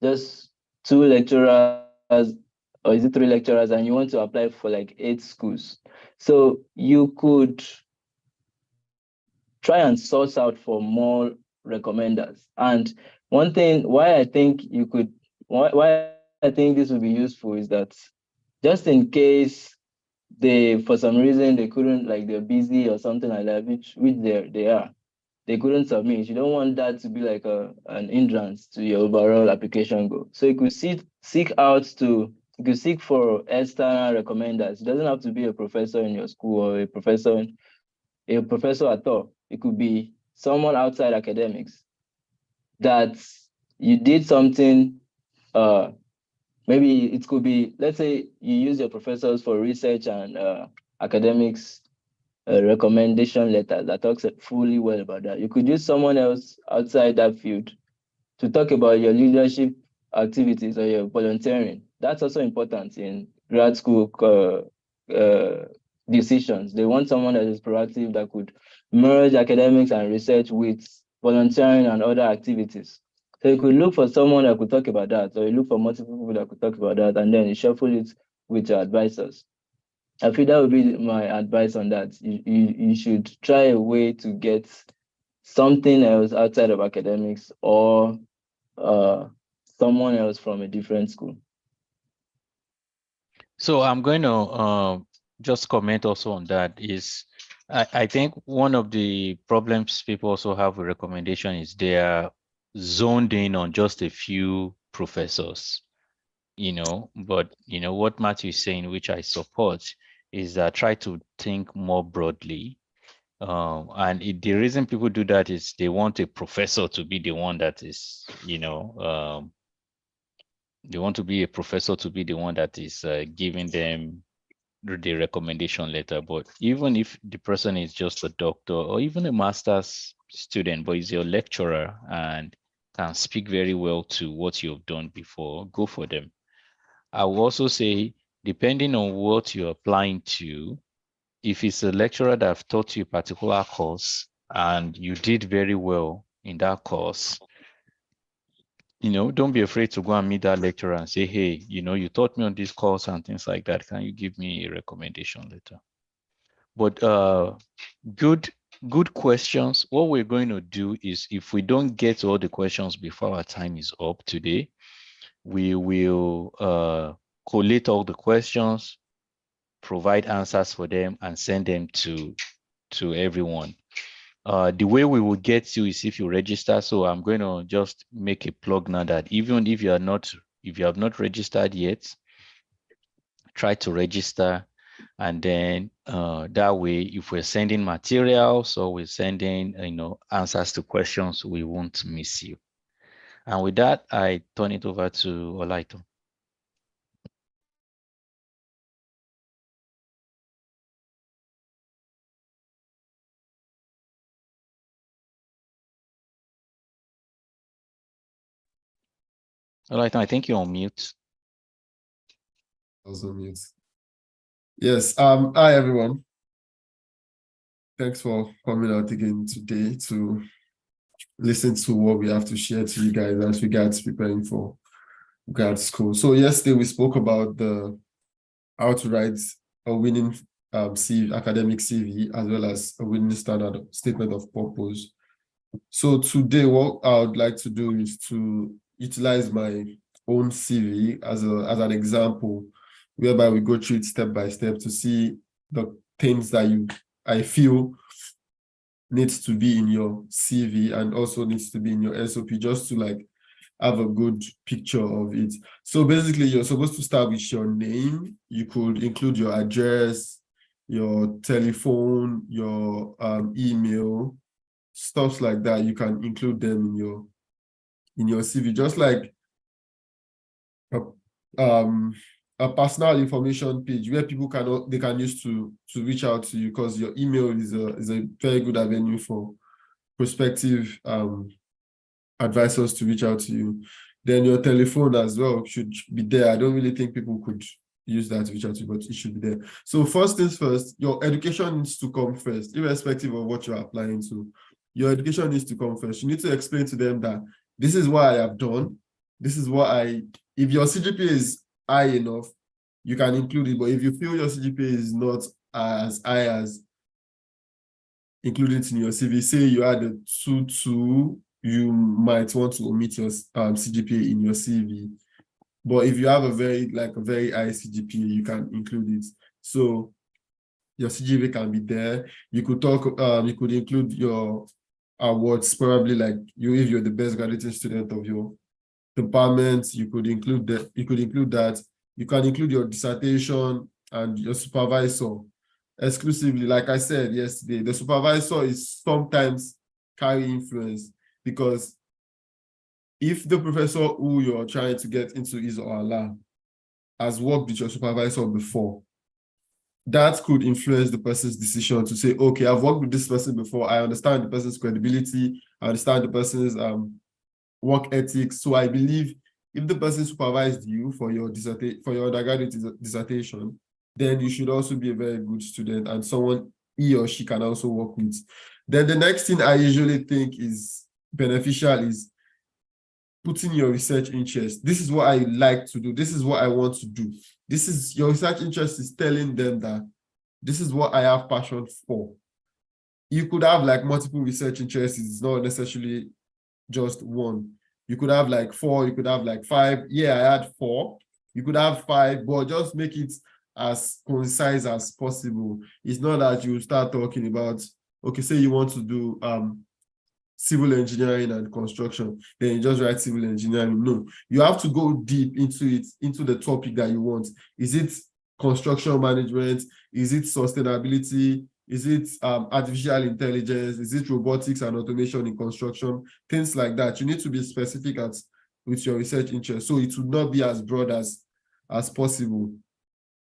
just 2 lecturers, or is it 3 lecturers, and you want to apply for like 8 schools, so you could try and source out for more recommenders. And one thing why I think why I think this would be useful is that, just in case for some reason they couldn't, like they're busy or something like that, which they are. They couldn't submit. You don't want that to be like an hindrance to your overall application goal. So you could you could seek for external recommenders. It doesn't have to be a professor in your school or a professor at all. It could be someone outside academics that you did something. Maybe it could be, let's say you use your professors for research and academics recommendation letter that talks fully well about that. You could use someone else outside that field to talk about your leadership activities or your volunteering. That's also important in grad school decisions. They want someone that is proactive, that could merge academics and research with volunteering and other activities. So you could look for someone that could talk about that, or you look for multiple people that could talk about that, and then you shuffle it with your advisors. I feel that would be my advice on that. You should try a way to get something else outside of academics, or someone else from a different school. So I'm going to just comment also on that is, I think one of the problems people also have with recommendation is they are zoned in on just a few professors, but what Matthew is saying, which I support, is that try to think more broadly. And the reason people do that is they want a professor to be the one that is, they want to be a professor to be the one that is giving them the recommendation letter. But even if the person is just a doctor or even a master's student, but is your lecturer and can speak very well to what you've done before, go for them. I will also say, depending on what you're applying to, if it's a lecturer that have taught you a particular course and you did very well in that course, don't be afraid to go and meet that lecturer and say, hey, you taught me on this course and things like that. Can you give me a recommendation letter? But good questions. What we're going to do is, if we don't get all the questions before our time is up today, we will collate all the questions, provide answers for them, and send them to everyone. The way we will get you is if you register. So I'm going to just make a plug now that even if you have not registered yet, try to register. And then that way, if we're sending materials or we're sending answers to questions, we won't miss you. And with that, I turn it over to Olaito. Olaito, I think you're on mute. I was on mute. Yes. Hi everyone. Thanks for coming out again today to listen to what we have to share to you guys as regards preparing for grad school. So yesterday we spoke about how to write a winning academic CV, as well as a winning standard statement of purpose. So today what I would like to do is to utilize my own CV as an example, whereby we go through it step by step to see the things that I feel needs to be in your CV and also needs to be in your SOP, just to like have a good picture of it. So basically, you're supposed to start with your name. You could include your address, your telephone, your email, stuff like that. You can include them in your CV, just like a personal information page where people can use to reach out to you, because your email is a very good avenue for prospective advisors to reach out to you. Then your telephone as well should be there. I don't really think people could use that to reach out to you, but it should be there. So first things first, your education needs to come first, irrespective of what you're applying to. Your education needs to come first. You need to explain to them that this is what I have done. This is what if your CGPA is high enough, you can include it. But if you feel your CGPA is not as high as, include it in your CV. Say you had a 2.2, you might want to omit your CGPA in your CV. But if you have a very high CGPA, you can include it. So your CGPA can be there. You could talk, you could include your awards, probably like if you're the best graduating student of your department, you could include that. You can include your dissertation and your supervisor exclusively. Like I said yesterday, the supervisor is sometimes carry influence, because if the professor who you're trying to get into his or her lab has worked with your supervisor before, that could influence the person's decision to say, okay, I've worked with this person before. I understand the person's credibility. I understand the person's work ethics. So I believe if the person supervised you for your undergraduate dissertation, then you should also be a very good student and someone he or she can also work with. Then the next thing I usually think is beneficial is putting your research interest. This is what I like to do. This is what I want to do. This is your research interest is telling them that this is what I have passion for. You could have like multiple research interests. It's not necessarily just one. You could have like 4, you could have like 5. Yeah, I had 4. You could have 5, but just make it as concise as possible. It's not that you start talking about, okay, say you want to do civil engineering and construction, then you just write civil engineering. No, you have to go deep into it, into the topic that you want. Is it construction management? Is it sustainability? Is it artificial intelligence? Is it robotics and automation in construction? Things like that. You need to be specific with your research interest, so it would not be as broad as possible.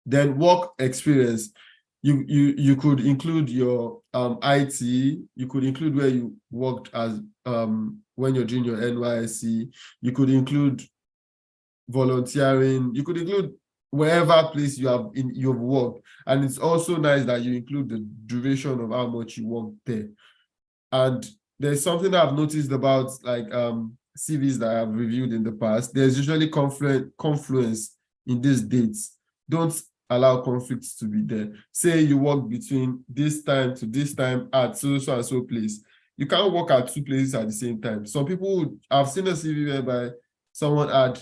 Then work experience. You could include your IT. You could include where you worked as when you're doing your NYSC. You could include volunteering. You could include wherever place you've worked. And it's also nice that you include the duration of how much you worked there. And there's something that I've noticed about like CVs that I've reviewed in the past. There's usually confluence in these dates. Don't allow conflicts to be there. Say you work between this time to this time at so and so place. You can't work at 2 places at the same time. Some people, I've seen a CV whereby someone had,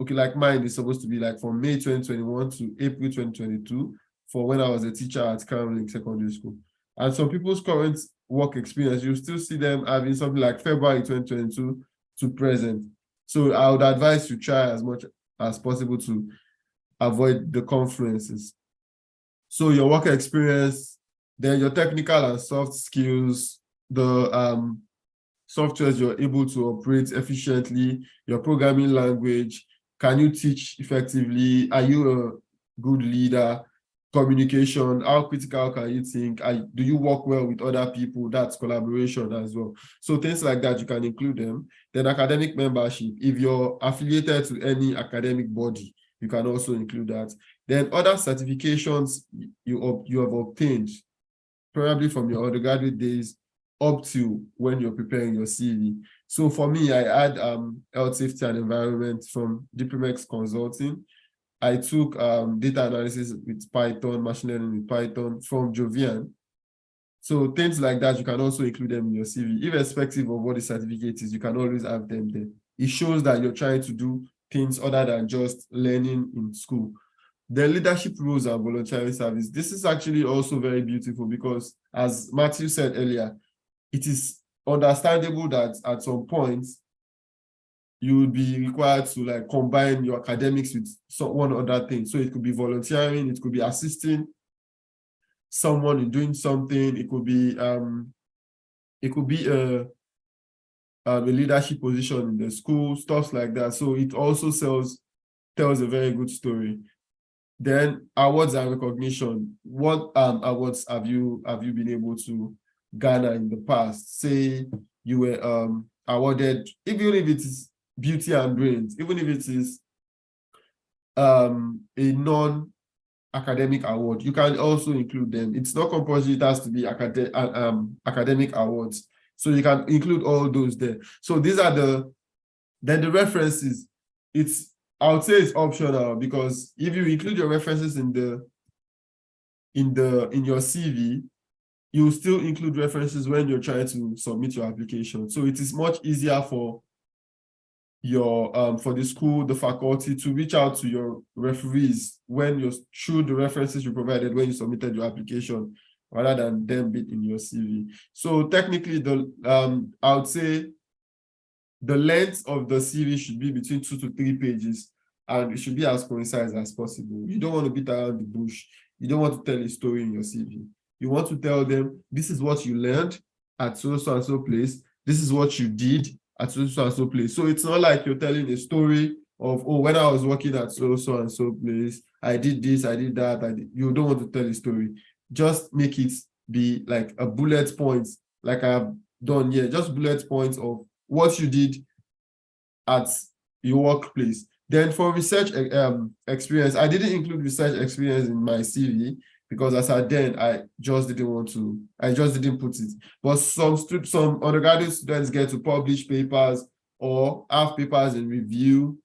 okay, like mine is supposed to be like from May 2021 to April 2022 for when I was a teacher at Caroline Secondary School. And some people's current work experience, you still see them having something like February 2022 to present. So I would advise you try as much as possible to avoid the confluences. So your work experience, then your technical and soft skills, the softwares you're able to operate efficiently, your programming language, can you teach effectively? Are you a good leader? Communication, how critical can you think? Do you work well with other people? That's collaboration as well. So things like that, you can include them. Then academic membership, if you're affiliated to any academic body, you can also include that. Then other certifications you have obtained, probably from your undergraduate days up to when you're preparing your CV. So for me, I had health safety and environment from Diplomex Consulting. I took data analysis with Python, machine learning with Python from Jovian. So things like that, you can also include them in your CV. Irrespective of what the certificate is, you can always have them there. It shows that you're trying to do things other than just learning in school. The leadership roles and volunteering service. This is actually also very beautiful because, as Matthew said earlier, it is understandable that at some point, you would be required to like combine your academics with one other thing. So it could be volunteering, it could be assisting someone in doing something, it could be a leadership position in the school, stuff like that. So it also tells a very good story. Then awards and recognition. What awards have you been able to garner in the past? Say you were awarded, even if it is beauty and brains, even if it is a non-academic award, you can also include them. It's not compulsory, it has to be academic awards. So you can include all those there. So these are the references. I would say it's optional, because if you include your references in your CV, you will still include references when you're trying to submit your application. So it is much easier for your for the school, the faculty, to reach out to your referees when you're through the references you provided when you submitted your application, rather than them being in your CV. So technically, I would say the length of the CV should be between 2 to 3 pages, and it should be as concise as possible. You don't want to beat around the bush. You don't want to tell a story in your CV. You want to tell them, this is what you learned at so and so place. This is what you did at so and so place. So it's not like you're telling a story of, oh, when I was working at so and so place, I did this, I did that. You don't want to tell a story. Just make it be like a bullet point, like I've done here. Just bullet points of what you did at your workplace. Then for research experience, I didn't include research experience in my CV because as at then, I just didn't put it. But some undergraduate students get to publish papers or have papers in review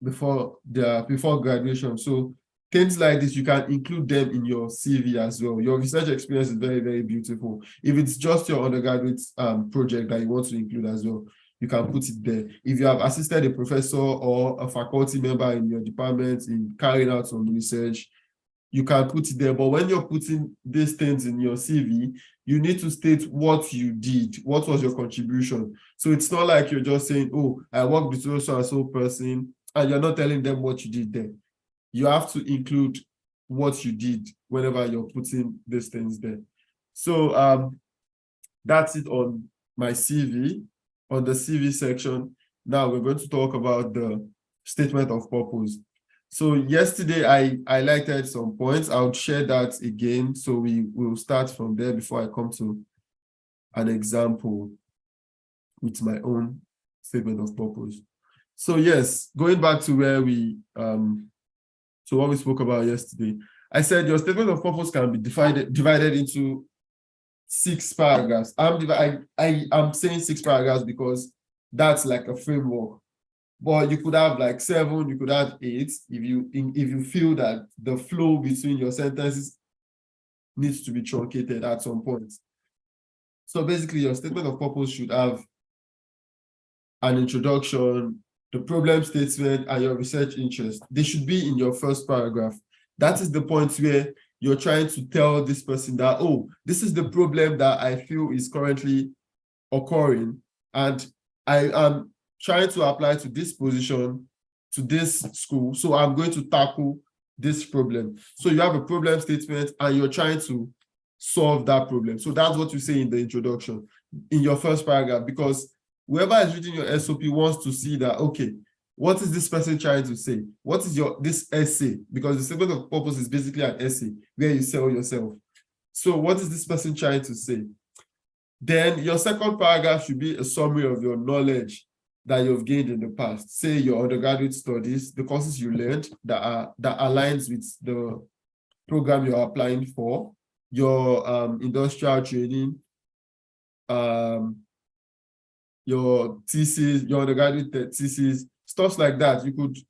before graduation. So things like this, you can include them in your CV as well. Your research experience is very, very beautiful. If it's just your undergraduate project that you want to include as well, you can put it there. If you have assisted a professor or a faculty member in your department in carrying out some research, you can put it there. But when you're putting these things in your CV, you need to state what you did, what was your contribution. So it's not like you're just saying, oh, I worked with so and so person, and you're not telling them what you did there. You have to include what you did whenever you're putting these things there. So that's it on my CV, on the CV section. Now we're going to talk about the statement of purpose. So yesterday I highlighted some points. I'll share that again. So we will start from there before I come to an example with my own statement of purpose. So yes, going back to where so what we spoke about yesterday, I said your statement of purpose can be divided into 6 paragraphs. I'm saying 6 paragraphs because that's like a framework. But you could have like 7, you could have 8 if you feel that the flow between your sentences needs to be truncated at some point. So basically, your statement of purpose should have an introduction, the problem statement, and your research interest. They should be in your first paragraph. That is the point where you're trying to tell this person that, oh, this is the problem that I feel is currently occurring, and I am trying to apply to this position, to this school, so I'm going to tackle this problem. So you have a problem statement and you're trying to solve that problem. So that's what you say in the introduction, in your first paragraph, because whoever is reading your SOP wants to see that, okay, what is this person trying to say? What is this essay? Because the statement of purpose is basically an essay where you sell yourself. So what is this person trying to say? Then your second paragraph should be a summary of your knowledge that you've gained in the past. Say your undergraduate studies, the courses you learned that aligns with the program you're applying for, your industrial training, your thesis, your undergraduate thesis, stuff like that.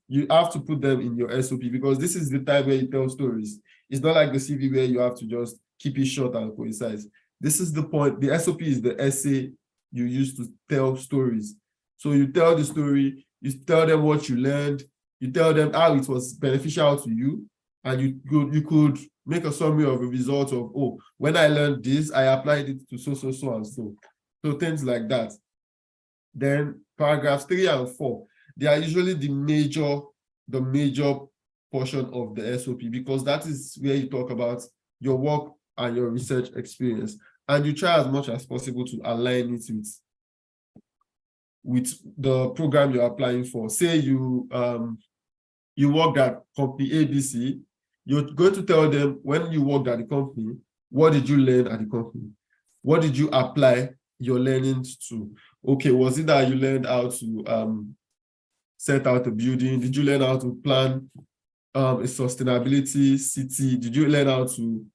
You have to put them in your SOP because this is the time where you tell stories. It's not like the CV where you have to just keep it short and concise. This is the point. The SOP is the essay you use to tell stories. So you tell the story, you tell them what you learned, you tell them how it was beneficial to you, and you could make a summary of a result of, oh, when I learned this, I applied it to so and so. So things like that. Then paragraphs 3 and 4, they are usually the major portion of the SOP because that is where you talk about your work and your research experience. And you try as much as possible to align it with the program you're applying for. Say you worked at company ABC, you're going to tell them when you worked at the company, what did you learn at the company? What did you apply your learning to? Okay, was it that you learned how to set out a building? Did you learn how to plan a sustainability city? Did you learn how to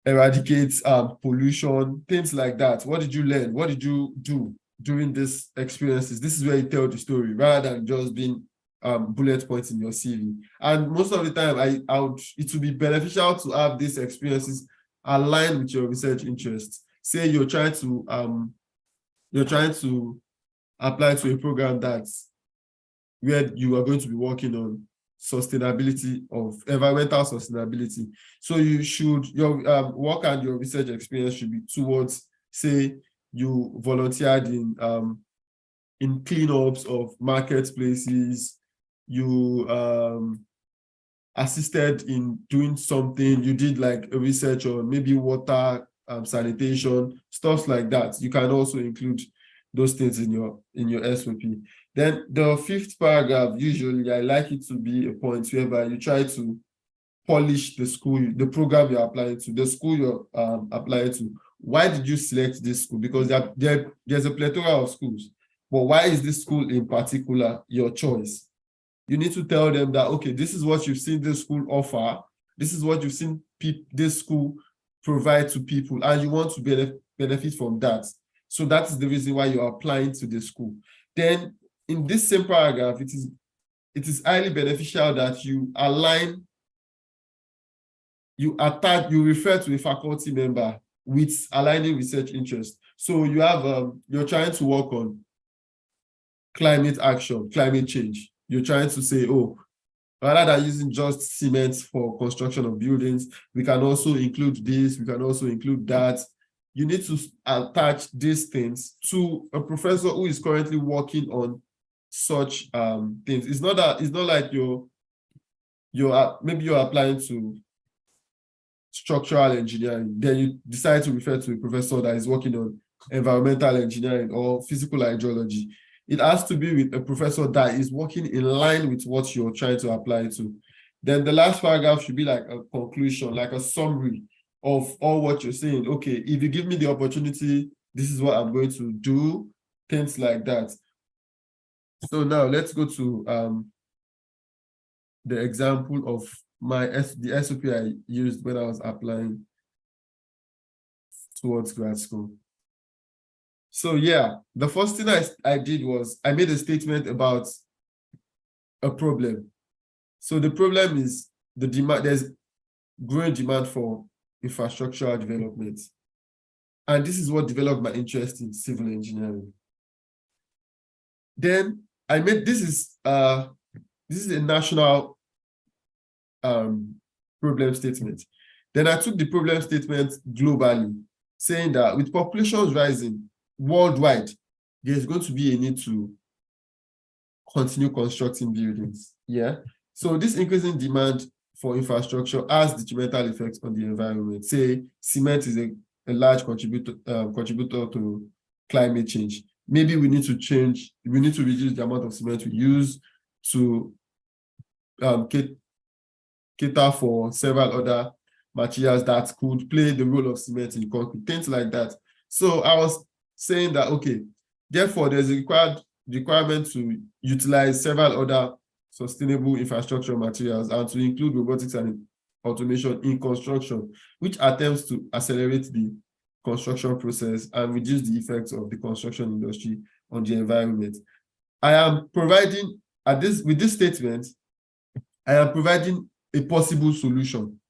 eradicate pollution? Things like that. What did you learn? What did you do during these experiences? This is where you tell the story rather than just being bullet points in your CV. And most of the time, it would be beneficial to have these experiences aligned with your research interests. Say you're trying to apply to a program that's where you are going to be working on sustainability of environmental sustainability. So you should, your work and your research experience should be towards, say, you volunteered in cleanups of marketplaces, you assisted in doing something, you did like a research on maybe water, sanitation, stuff like that. You can also include those things in your SOP. Then the fifth paragraph, usually I like it to be a point whereby you try to polish the school, the program you're applying to, the school you're applying to. Why did you select this school? Because there's a plethora of schools, but why is this school in particular your choice? You need to tell them that, okay, this is what you've seen this school offer, this is what you've seen this school provide to people, and you want to benefit from that. So that is the reason why you're applying to the school. Then in this same paragraph, it is highly beneficial that you align, you refer to a faculty member with aligning research interest. So you have, you're trying to work on climate action, climate change. You're trying to say, oh, rather than using just cement for construction of buildings, we can also include this, we can also include that. You need to attach these things to a professor who is currently working on such things. It's not like maybe you're applying to structural engineering, then you decide to refer to a professor that is working on environmental engineering or physical hydrology. It has to be with a professor that is working in line with what you're trying to apply to. Then the last paragraph should be like a conclusion, like a summary of all what you're saying. Okay, if you give me the opportunity, this is what I'm going to do, things like that. So now let's go to the example of the SOP I used when I was applying towards grad school. So yeah, the first thing I did was I made a statement about a problem. So the problem is the demand, there's growing demand for infrastructural development. And this is what developed my interest in civil engineering. Then I made, this is a national problem statement. Then I took the problem statement globally, saying that with populations rising worldwide, there's going to be a need to continue constructing buildings. Yeah. So this increasing demand for infrastructure has detrimental effects on the environment. Say cement is a large contributor to climate change. Maybe we need to reduce the amount of cement we use to cater for several other materials that could play the role of cement in concrete, things like that. So I was saying that, okay, therefore there's a requirement to utilize several other sustainable infrastructure materials and to include robotics and automation in construction, which attempts to accelerate the construction process and reduce the effects of the construction industry on the environment. I am providing, with this statement, I am providing a possible solution.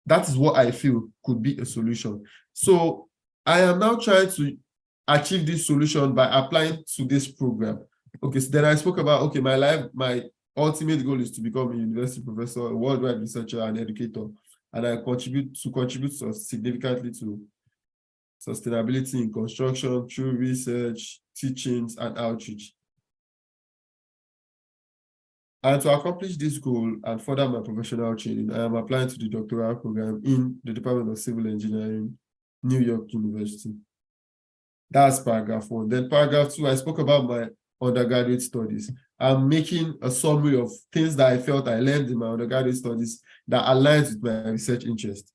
That is what I feel could be a solution. So I am now trying to achieve this solution by applying to this program. Okay, so then I spoke about, okay, my ultimate goal is to become a university professor, a worldwide researcher, and educator, and I contribute significantly to sustainability in construction through research, teachings, and outreach. And to accomplish this goal and further my professional training, I am applying to the doctoral program in the Department of Civil Engineering, New York University. That's paragraph 1. Then paragraph 2, I spoke about my undergraduate studies. I'm making a summary of things that I felt I learned in my undergraduate studies that aligns with my research interest.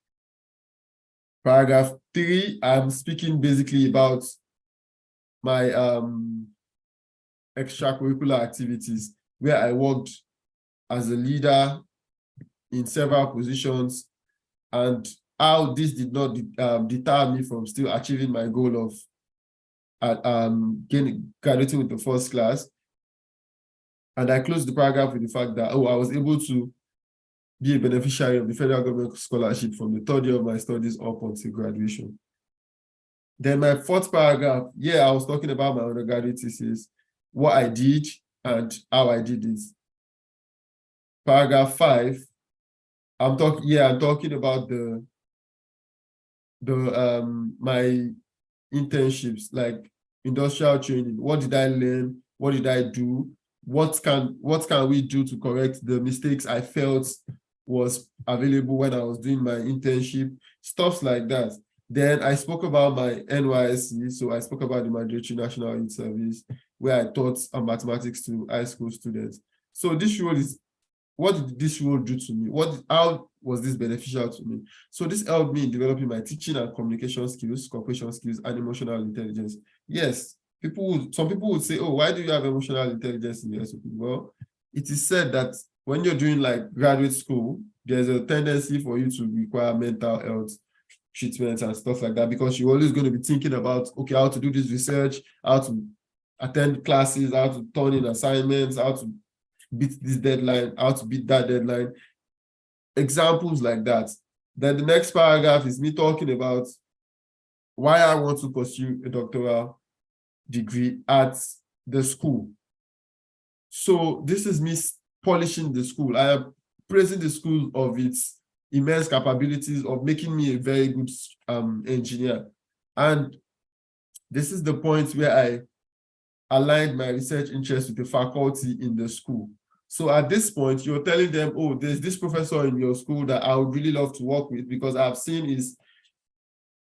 Paragraph 3, I'm speaking basically about my extracurricular activities, where I worked as a leader in several positions, and how this did not deter me from still achieving my goal of graduating with the first class. And I closed the paragraph with the fact that, I was able to be a beneficiary of the federal government scholarship from the third year of my studies up until graduation. Then my fourth paragraph, I was talking about my undergraduate thesis, what I did and how I did it. Paragraph 5, I'm talking about my internships, like industrial training. What did I learn? What did I do? What can we do to correct the mistakes I felt was available when I was doing my internship? Stuff like that. Then I spoke about my NYSC. So I spoke about the Mandatory National Youth Service, where I taught mathematics to high school students. So this role is, what did this role do to me? How was this beneficial to me? So this helped me in developing my teaching and communication skills, cooperation skills, and emotional intelligence. Yes, some people would say, oh, why do you have emotional intelligence in your SOP? Well, it is said that when you're doing like graduate school, there's a tendency for you to require mental health treatments and stuff like that, because you're always going to be thinking about, okay, how to do this research, how to attend classes, how to turn in assignments, how to beat this deadline, how to beat that deadline, examples like that. Then the next paragraph is me talking about why I want to pursue a doctoral degree at the school. So this is me polishing the school. I am praising the school of its immense capabilities of making me a very good engineer. And this is the point where I aligned my research interest with the faculty in the school. So at this point, you're telling them, oh, there's this professor in your school that I would really love to work with because I've seen his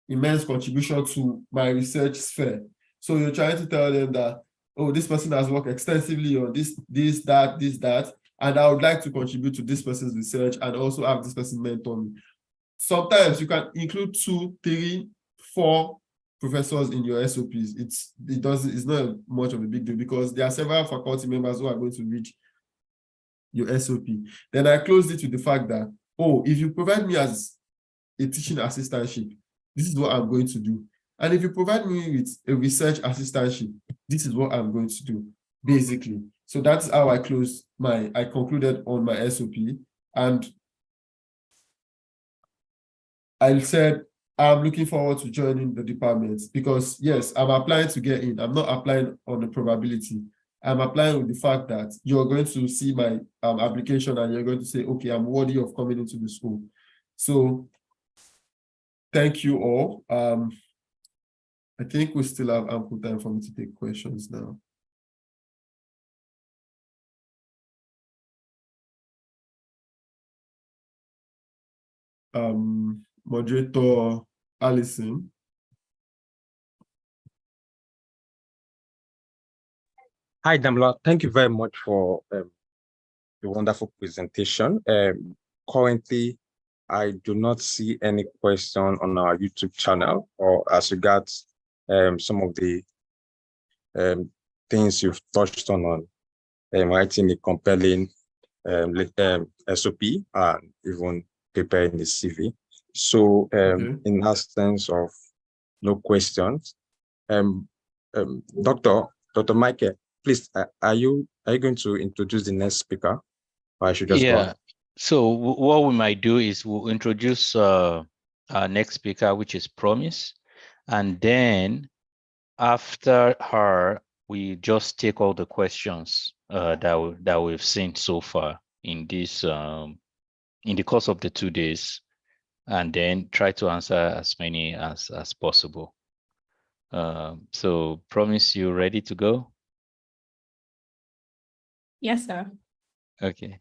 immense contribution to my research sphere. So you're trying to tell them that, oh, this person has worked extensively on this, that, and I would like to contribute to this person's research and also have this person mentor me. Sometimes you can include 2, 3, 4 professors in your SOPs. It's not much of a big deal because there are several faculty members who are going to read your SOP. Then I closed it with the fact that, oh, if you provide me as a teaching assistantship, this is what I'm going to do. And if you provide me with a research assistantship, this is what I'm going to do, basically. So that's how I concluded on my SOP. And I said, I'm looking forward to joining the department because, yes, I'm applying to get in. I'm not applying on the probability. I'm applying with the fact that you're going to see my application and you're going to say, okay, I'm worthy of coming into the school. So thank you all. I think we still have ample time for me to take questions now. Moderator Allison. Hi, Damla. Thank you very much for the wonderful presentation. Currently, I do not see any question on our YouTube channel or as regards some of the things you've touched on writing a compelling SOP and even preparing the CV. So in that sense of no questions, Dr. Michael, please, are you going to introduce the next speaker? Or I should just go on? So what we might do is we'll introduce our next speaker, which is Promise. And then after her, we just take all the questions that we've seen so far in this in the course of the 2 days, and then try to answer as many as possible. So Promise, you ready to go? Yes, sir. Okay.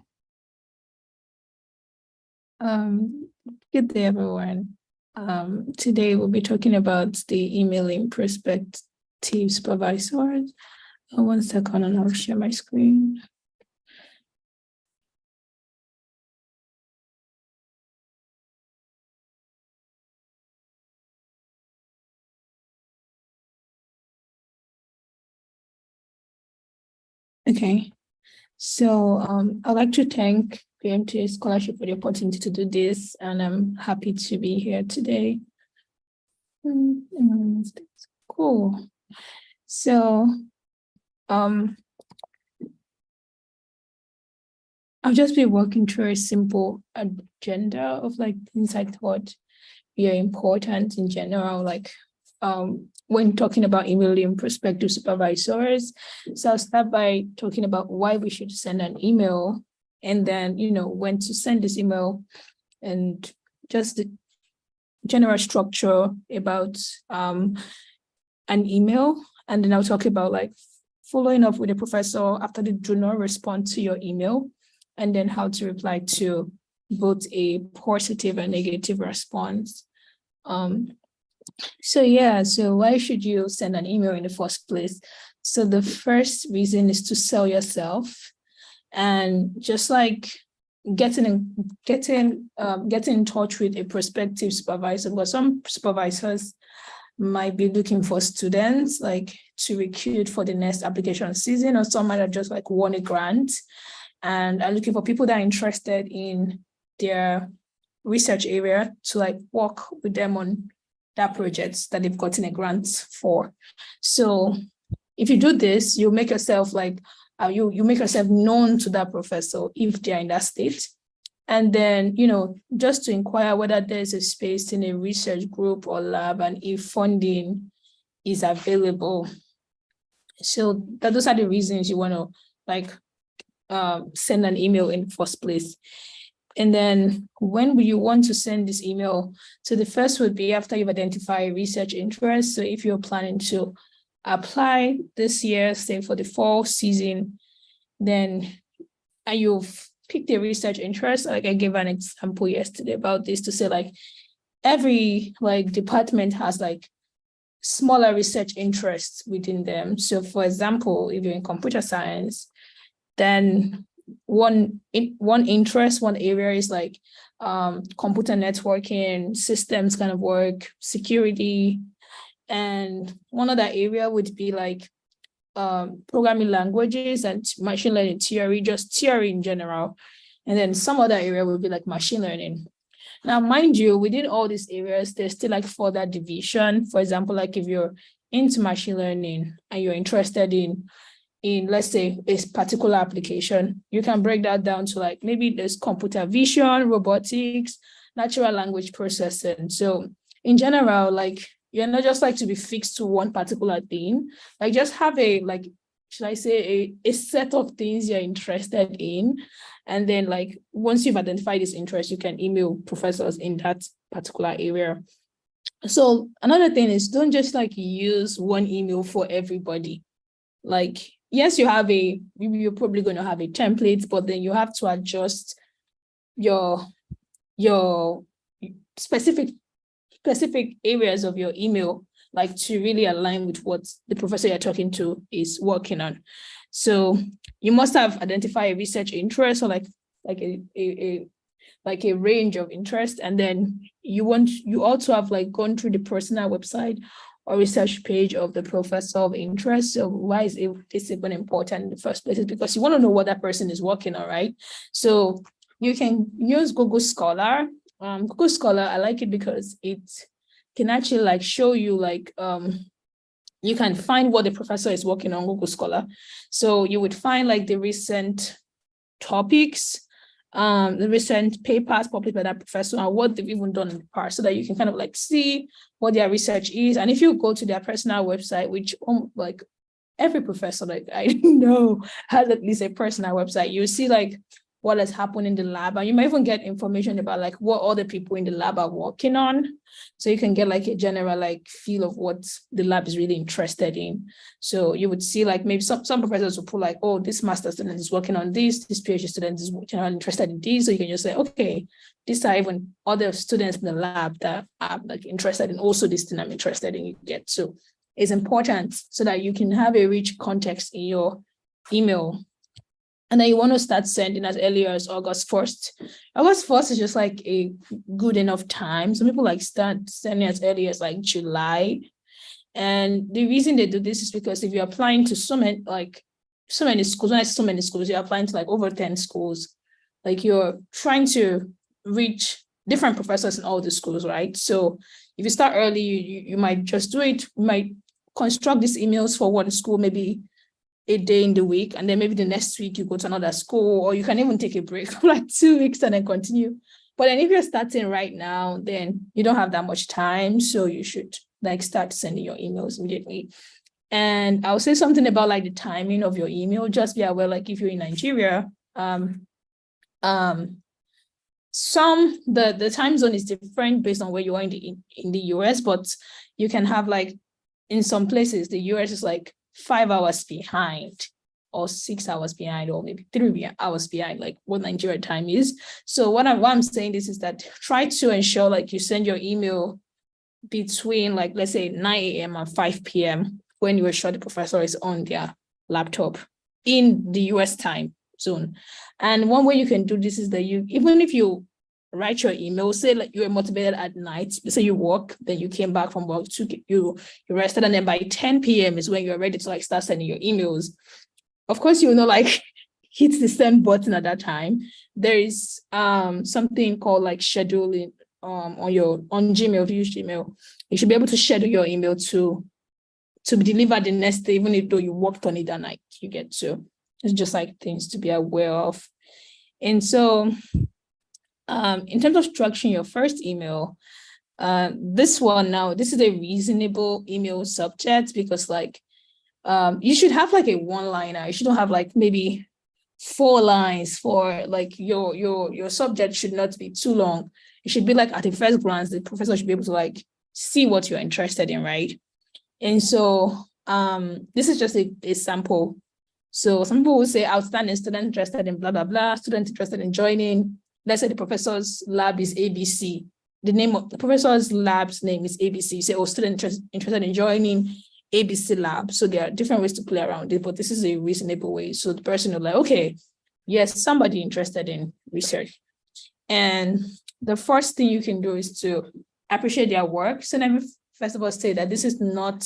Good day, everyone. Today we'll be talking about the emailing prospective supervisors. 1 second, and I'll share my screen. Okay, so I'd like to thank PMT Scholarship for the opportunity to do this, and I'm happy to be here today. Cool. So I'll just be walking through a simple agenda of like things I thought are important in general, like when talking about emailing prospective supervisors. So I'll start by talking about why we should send an email, and then, when to send this email, and just the general structure about an email. And then I'll talk about like following up with a professor after they do not respond to your email, and then how to reply to both a positive and negative response. So why should you send an email in the first place? So the first reason is to sell yourself, and just like getting in touch with a prospective supervisor, because some supervisors might be looking for students like to recruit for the next application season, or some might have just like won a grant and are looking for people that are interested in their research area to like work with them on that project that they've gotten a grant for. So if you do this, you make yourself like you make yourself known to that professor if they're in that state. And then, just to inquire whether there's a space in a research group or lab, and if funding is available. So those are the reasons you want to like send an email in the first place. And then when you want to send this email? So the first would be after you've identified research interest. So if you're planning to apply this year, say for the fall season, then you've picked a research interest. Like I gave an example yesterday about this to say like every like department has like smaller research interests within them. So for example, if you're in computer science, then one area is like computer networking, systems kind of work, security. And one other area would be like programming languages and machine learning theory, just theory in general. And then some other area would be like machine learning. Now, mind you, within all these areas, there's still like further division. For example, like if you're into machine learning and you're interested in let's say a particular application, you can break that down to like maybe there's computer vision, robotics, natural language processing. So in general, like you're not just like to be fixed to one particular thing, like just have a like, should I say a set of things you're interested in. And then like once you've identified this interest, you can email professors in that particular area. So another thing is don't just like use one email for everybody. Like, yes, you're probably going to have a template, but then you have to adjust your specific areas of your email, like to really align with what the professor you're talking to is working on. So you must have identified a research interest or like a range of interest. And then you also have like gone through the personal website or research page of the professor of interest. So why is this even important in the first place? Is because you want to know what that person is working on, right? So you can use Google Scholar. Google Scholar, I like it because it can actually like show you like you can find what the professor is working on Google Scholar. So you would find like the recent topics, the recent papers published by that professor and what they've even done in the past, so that you can kind of like see what their research is. And if you go to their personal website, which like every professor like I know has at least a personal website, you see like what has happened in the lab, and you might even get information about like what other people in the lab are working on. So you can get like a general like feel of what the lab is really interested in. So you would see like maybe some professors will put like, oh, this master student is working on this PhD student is interested in this. So you can just say, okay, these are even other students in the lab that are like interested in also this thing I'm interested in. You get, so it's important so that you can have a rich context in your email. And then you want to start sending as early as August 1st. August 1st is just like a good enough time. Some people like start sending as early as like July. And the reason they do this is because if you're applying to so many schools, when I say so many schools, you're applying to like over 10 schools. Like you're trying to reach different professors in all the schools, right? So if you start early, you might just do it. You might construct these emails for one school, maybe a day in the week, and then maybe the next week you go to another school, or you can even take a break for like 2 weeks and then continue. But then if you're starting right now, then you don't have that much time. So you should like start sending your emails immediately. And I'll say something about like the timing of your email. Just be aware, like if you're in Nigeria, the time zone is different based on where you are in the US, but you can have like in some places the US is like 5 hours behind, or 6 hours behind, or maybe 3 hours behind, like what Nigeria time is. So what I'm saying this is that try to ensure like you send your email between like, let's say 9 a.m. and 5 p.m. when you are sure the professor is on their laptop in the US time zone. And one way you can do this is that even if you write your email, say like you were motivated at night, say you work, then you came back from work, you rested, and then by 10 p.m. is when you're ready to like start sending your emails. Of course, you will not like hit the send button at that time. There is something called like scheduling on Gmail. If you use Gmail, you should be able to schedule your email to be delivered the next day, even though you worked on it that night. You get to. It's just like things to be aware of. And so in terms of structuring your first email, this is a reasonable email subject, because like you should have like a one-liner. You shouldn't have like maybe 4 lines for like your subject should not be too long. It should be like at a first glance, the professor should be able to like see what you're interested in, right? And so this is just a sample. So some people will say outstanding student interested in blah, blah, blah, student interested in joining. Let's say the professor's lab is ABC. The name of the professor's lab's name is ABC. You say, oh, student interested in joining ABC lab. So there are different ways to play around it, but this is a reasonable way. So the person will like, okay, yes, somebody interested in research. And the first thing you can do is to appreciate their work. So let me first of all say that this is not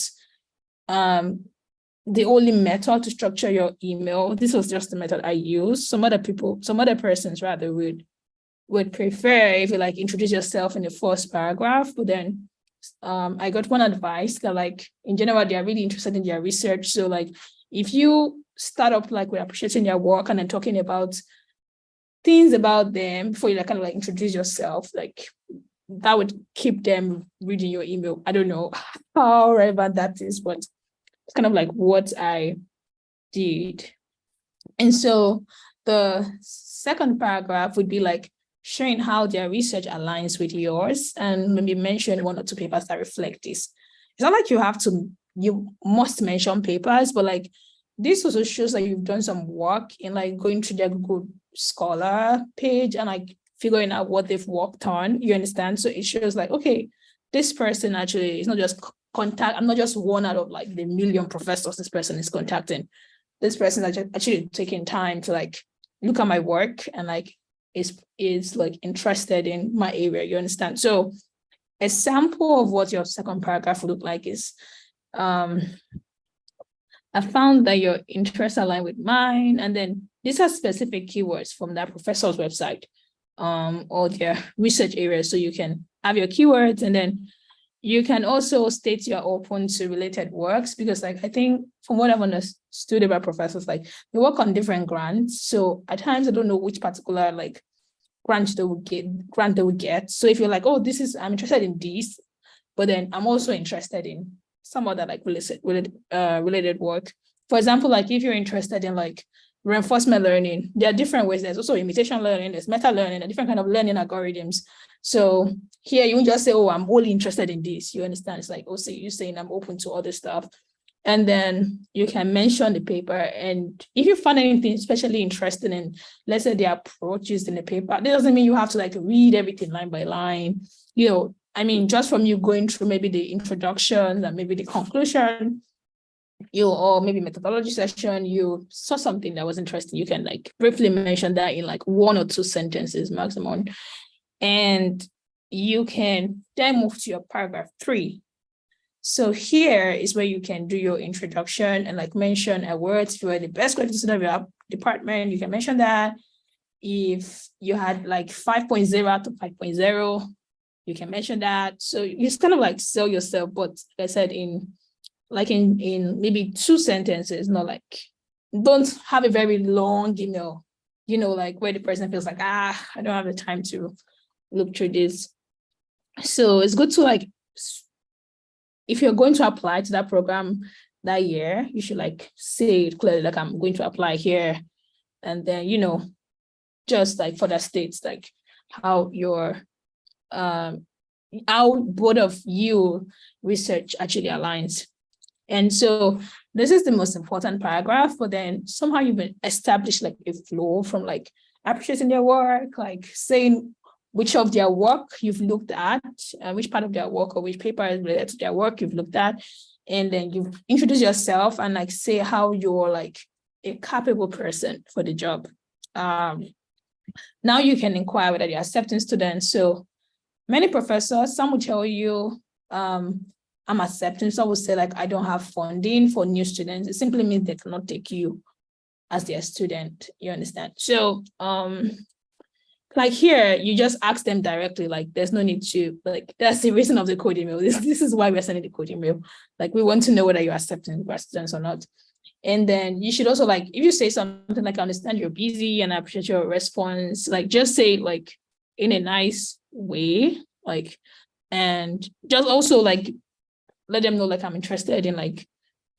the only method to structure your email. This was just the method I use. Some other persons rather would prefer if you like introduce yourself in the first paragraph, but then I got one advice that like in general, they are really interested in their research. So like if you start up like with appreciating their work and then talking about things about them before you like kind of like introduce yourself, like that would keep them reading your email. I don't know how relevant that is, but it's kind of like what I did. And so the second paragraph would be like showing how their research aligns with yours, and maybe mention 1 or 2 papers that reflect this. It's not like you must mention papers, but like this also shows that you've done some work in like going to their Google Scholar page and like figuring out what they've worked on, you understand? So it shows like, okay, this person actually is not just I'm not just one out of like the million professors this person is contacting. This person is actually taking time to like look at my work and like is like interested in my area, you understand? So a sample of what your second paragraph would look like is, I found that your interests align with mine, and then these are specific keywords from that professor's website or their research area. So you can have your keywords, and then you can also state you're open to related works, because like I think from what I've understood about professors, like they work on different grants. So at times I don't know which particular like grant they would get. So if you're like, oh, I'm interested in this, but then I'm also interested in some other like related work. For example, like if you're interested in like reinforcement learning, there are different ways. There's also imitation learning, there's meta learning, a different kind of learning algorithms. So here you won't just say, oh, I'm only interested in this. You understand? It's like, oh, so you're saying I'm open to other stuff. And then you can mention the paper. And if you find anything especially interesting in, let's say, the approach used in the paper, that doesn't mean you have to like read everything line by line. You know, I mean, just from you going through maybe the introduction and maybe the conclusion, or maybe methodology session, you saw something that was interesting. You can like briefly mention that in like 1 or 2 sentences maximum. And you can then move to your paragraph 3. So here is where you can do your introduction and like mention a word. If you were the best graduate student of your department, you can mention that. If you had like 5.0 to 5.0, you can mention that. So it's kind of like sell yourself, but like I said, in maybe 2 sentences, not like, don't have a very long email, like where the person feels like, I don't have the time to look through this. So it's good to like if you're going to apply to that program that year, you should like say it clearly, like I'm going to apply here. And then, you know, just like for the states, like how your how both of you research actually aligns. And so this is the most important paragraph, but then somehow you've been established like a flow from like appreciating their work, like saying which of their work you've looked at, which part of their work or which paper is related to their work you've looked at. And then you introduce yourself and like say how you're like a capable person for the job. Now you can inquire whether they're accepting students. So many professors, some will tell you, I'm accepting. Some will say like, I don't have funding for new students. It simply means they cannot take you as their student, you understand? So like here, you just ask them directly, like there's no need to, like that's the reason of the code email. This is why we're sending the code email. Like we want to know whether you're accepting students or not. And then you should also like, if you say something like, I understand you're busy and I appreciate your response, like just say it like in a nice way, like, and just also like, let them know like I'm interested in like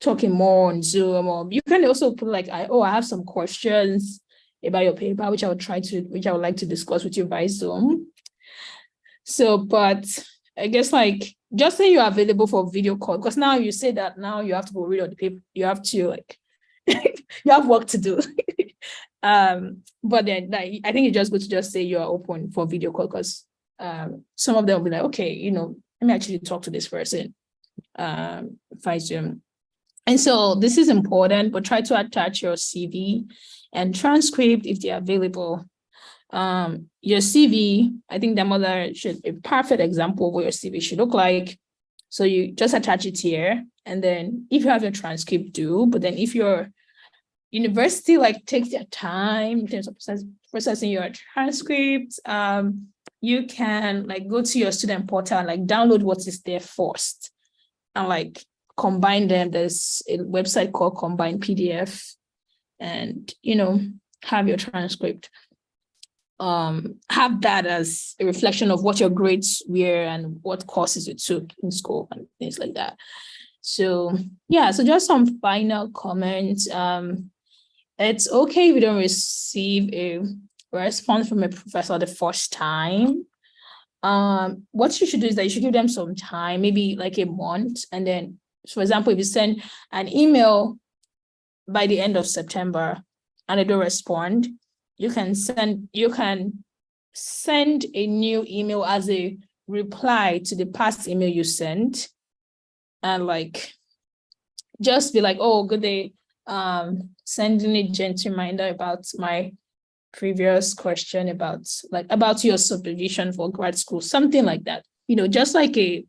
talking more on Zoom, or you can also put like, I have some questions about your paper, which I would like to discuss with you via Zoom. So, but I guess like, just say you're available for video call, because now you say that now you have to go read all the paper, you have to like, you have work to do. But then like, I think it's just good to just say you're open for video call, because some of them will be like, okay, you know, let me actually talk to this person via Zoom. And so this is important, but try to attach your CV and transcript if they're available. Your CV, I think the mother should be a perfect example of what your CV should look like. So you just attach it here. And then if you have your transcript, do, but then if your university like takes their time in terms of processing your transcript, you can like go to your student portal and like download what is there first and like combine them. There's a website called Combine PDF, and you know, have your transcript. Have that as a reflection of what your grades were and what courses you took in school and things like that. So yeah, so just some final comments. It's okay if you don't receive a response from a professor the first time. What you should do is that you should give them some time, maybe like a month. And then, for example, if you send an email by the end of September and they don't respond, you can send a new email as a reply to the past email you sent, and like just be like, oh, good day, sending a gentle reminder about my previous question about your supervision for grad school, something like that, you know, just like a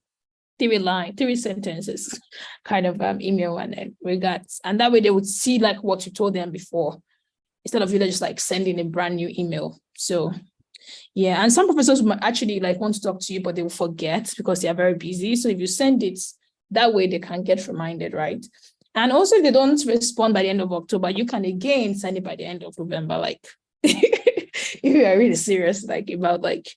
3 sentences kind of email, and then regards, and that way they would see like what you told them before, instead of you just like sending a brand new email. So yeah, and some professors might actually like want to talk to you, but they will forget because they are very busy. So if you send it that way, they can get reminded, right? And also if they don't respond by the end of October, you can again send it by the end of November, like if you are really serious like about like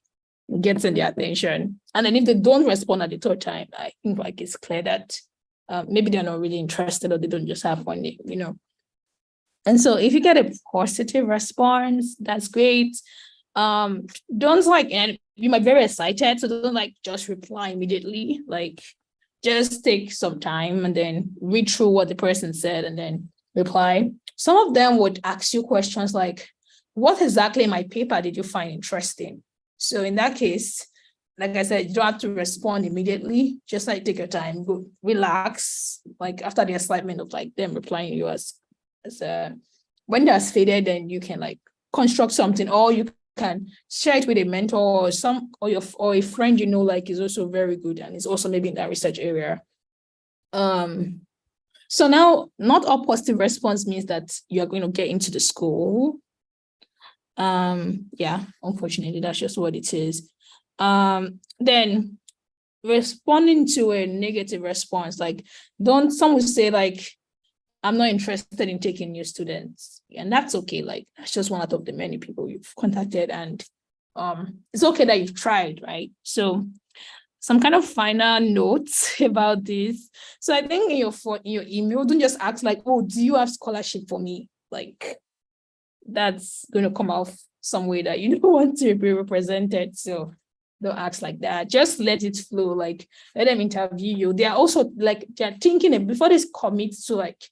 getting their attention. And then if they don't respond at the third time, I think like it's clear that maybe they're not really interested, or they don't just have one, you know. And so if you get a positive response, that's great. Don't like, and you might be very excited, so don't like just reply immediately. Like just take some time and then read through what the person said and then reply. Some of them would ask you questions like, what exactly in my paper did you find interesting? So in that case, like I said, you don't have to respond immediately. Just like take your time, go relax. Like after the excitement of like them replying to you as when that's faded, then you can like construct something, or you can share it with a mentor or a friend you know like is also very good and is also maybe in that research area. So now not all positive response means that you're going to get into the school. Yeah, unfortunately, that's just what it is. Then responding to a negative response, like some would say like, I'm not interested in taking new students, and that's okay. Like that's just one out of the many people you've contacted, and it's okay that you've tried, right? So some kind of final notes about this. So I think in your email, don't just ask like, oh, do you have scholarship for me? Like, that's going to come off some way that you don't want to be represented. So don't ask like that. Just let it flow. Like, let them interview you. They are also like, they're thinking it before they commit to like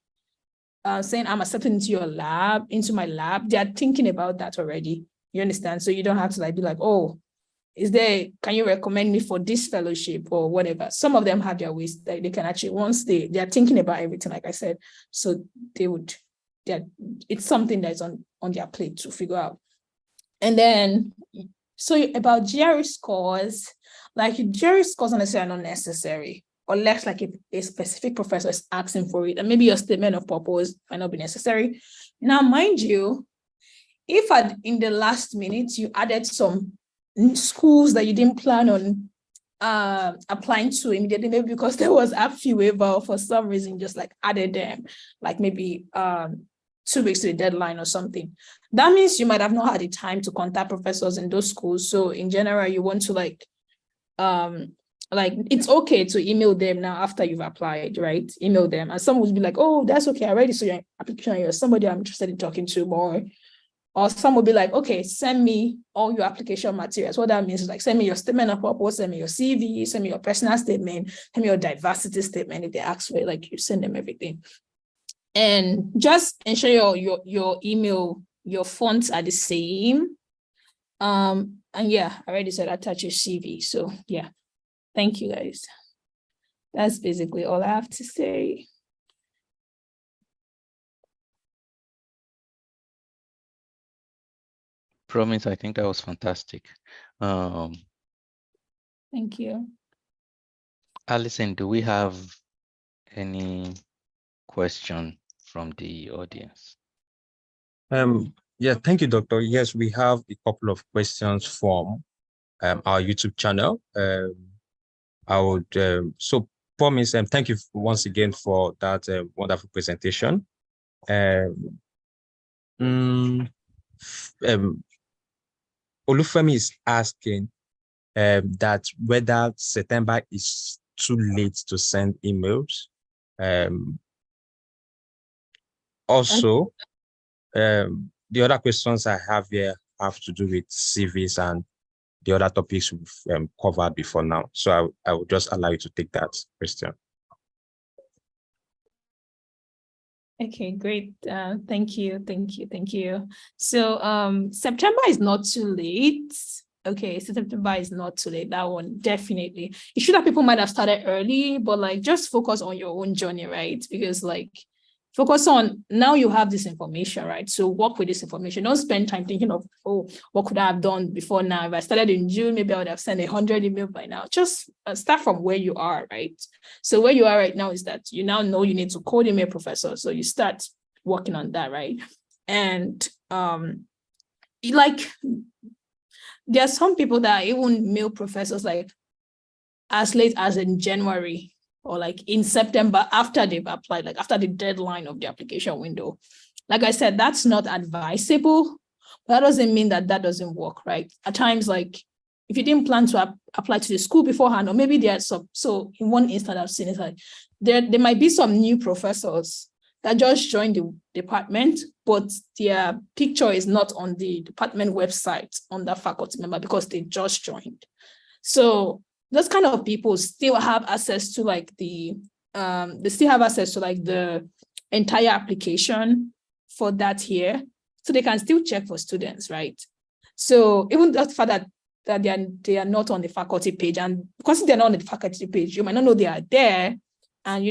saying I'm accepted into my lab. They are thinking about that already. You understand? So you don't have to like be like, oh, can you recommend me for this fellowship or whatever? Some of them have their ways that they can actually, once they are thinking about everything, like I said, so it's something that's on their plate to figure out. And then, so about GRE scores, like GRE scores honestly are not necessary, unless like if a specific professor is asking for it, and maybe your statement of purpose might not be necessary. Now, mind you, if in the last minute you added some schools that you didn't plan on applying to immediately, maybe because there was a fee waiver or for some reason just like added them, like maybe 2 weeks to the deadline or something, that means you might have not had the time to contact professors in those schools. So in general, you want to like it's okay to email them now after you've applied, right? Email them, and some would be like, oh, that's okay, I already saw your application, you're somebody I'm interested in talking to more. Or some will be like, okay, send me all your application materials. What that means is like, send me your statement of purpose, send me your CV, send me your personal statement, send me your diversity statement. If they ask for it, like you send them everything. And just ensure your email, your fonts are the same. And yeah, I already said attach your CV. So yeah, thank you guys. That's basically all I have to say. Promise, I think that was fantastic. Thank you. Alison, do we have any question from the audience? Yeah, thank you, Doctor. Yes, we have a couple of questions from our YouTube channel. I would so Promise, thank you once again for that wonderful presentation. Olufemi is asking that whether September is too late to send emails. Also, the other questions I have here have to do with CVs and the other topics we've covered before now. So I will just allow you to take that question. Okay, great. Thank you. So September is not too late. Okay, so September is not too late. That one, definitely. You should have people might have started early, but like just focus on your own journey, right? Because like focus on, now you have this information, right? So work with this information. Don't spend time thinking of, oh, what could I have done before now? If I started in June, maybe I would have sent 100 emails by now. Just start from where you are, right? So where you are right now is that you now know you need to code email professor. So you start working on that, right? And like there are some people that even mail professors like as late as in January, or like in September after they've applied, like after the deadline of the application window. Like I said, that's not advisable, but that doesn't mean that doesn't work, right? At times, like if you didn't plan to apply to the school beforehand, or maybe there are some, so in one instance I've seen it, like there might be some new professors that just joined the department, but their picture is not on the department website on the faculty member because they just joined. So those kind of people still have access to like the entire application for that year. So they can still check for students, right? So even the fact that they are not on the faculty page, and because they're not on the faculty page, you might not know they are there, and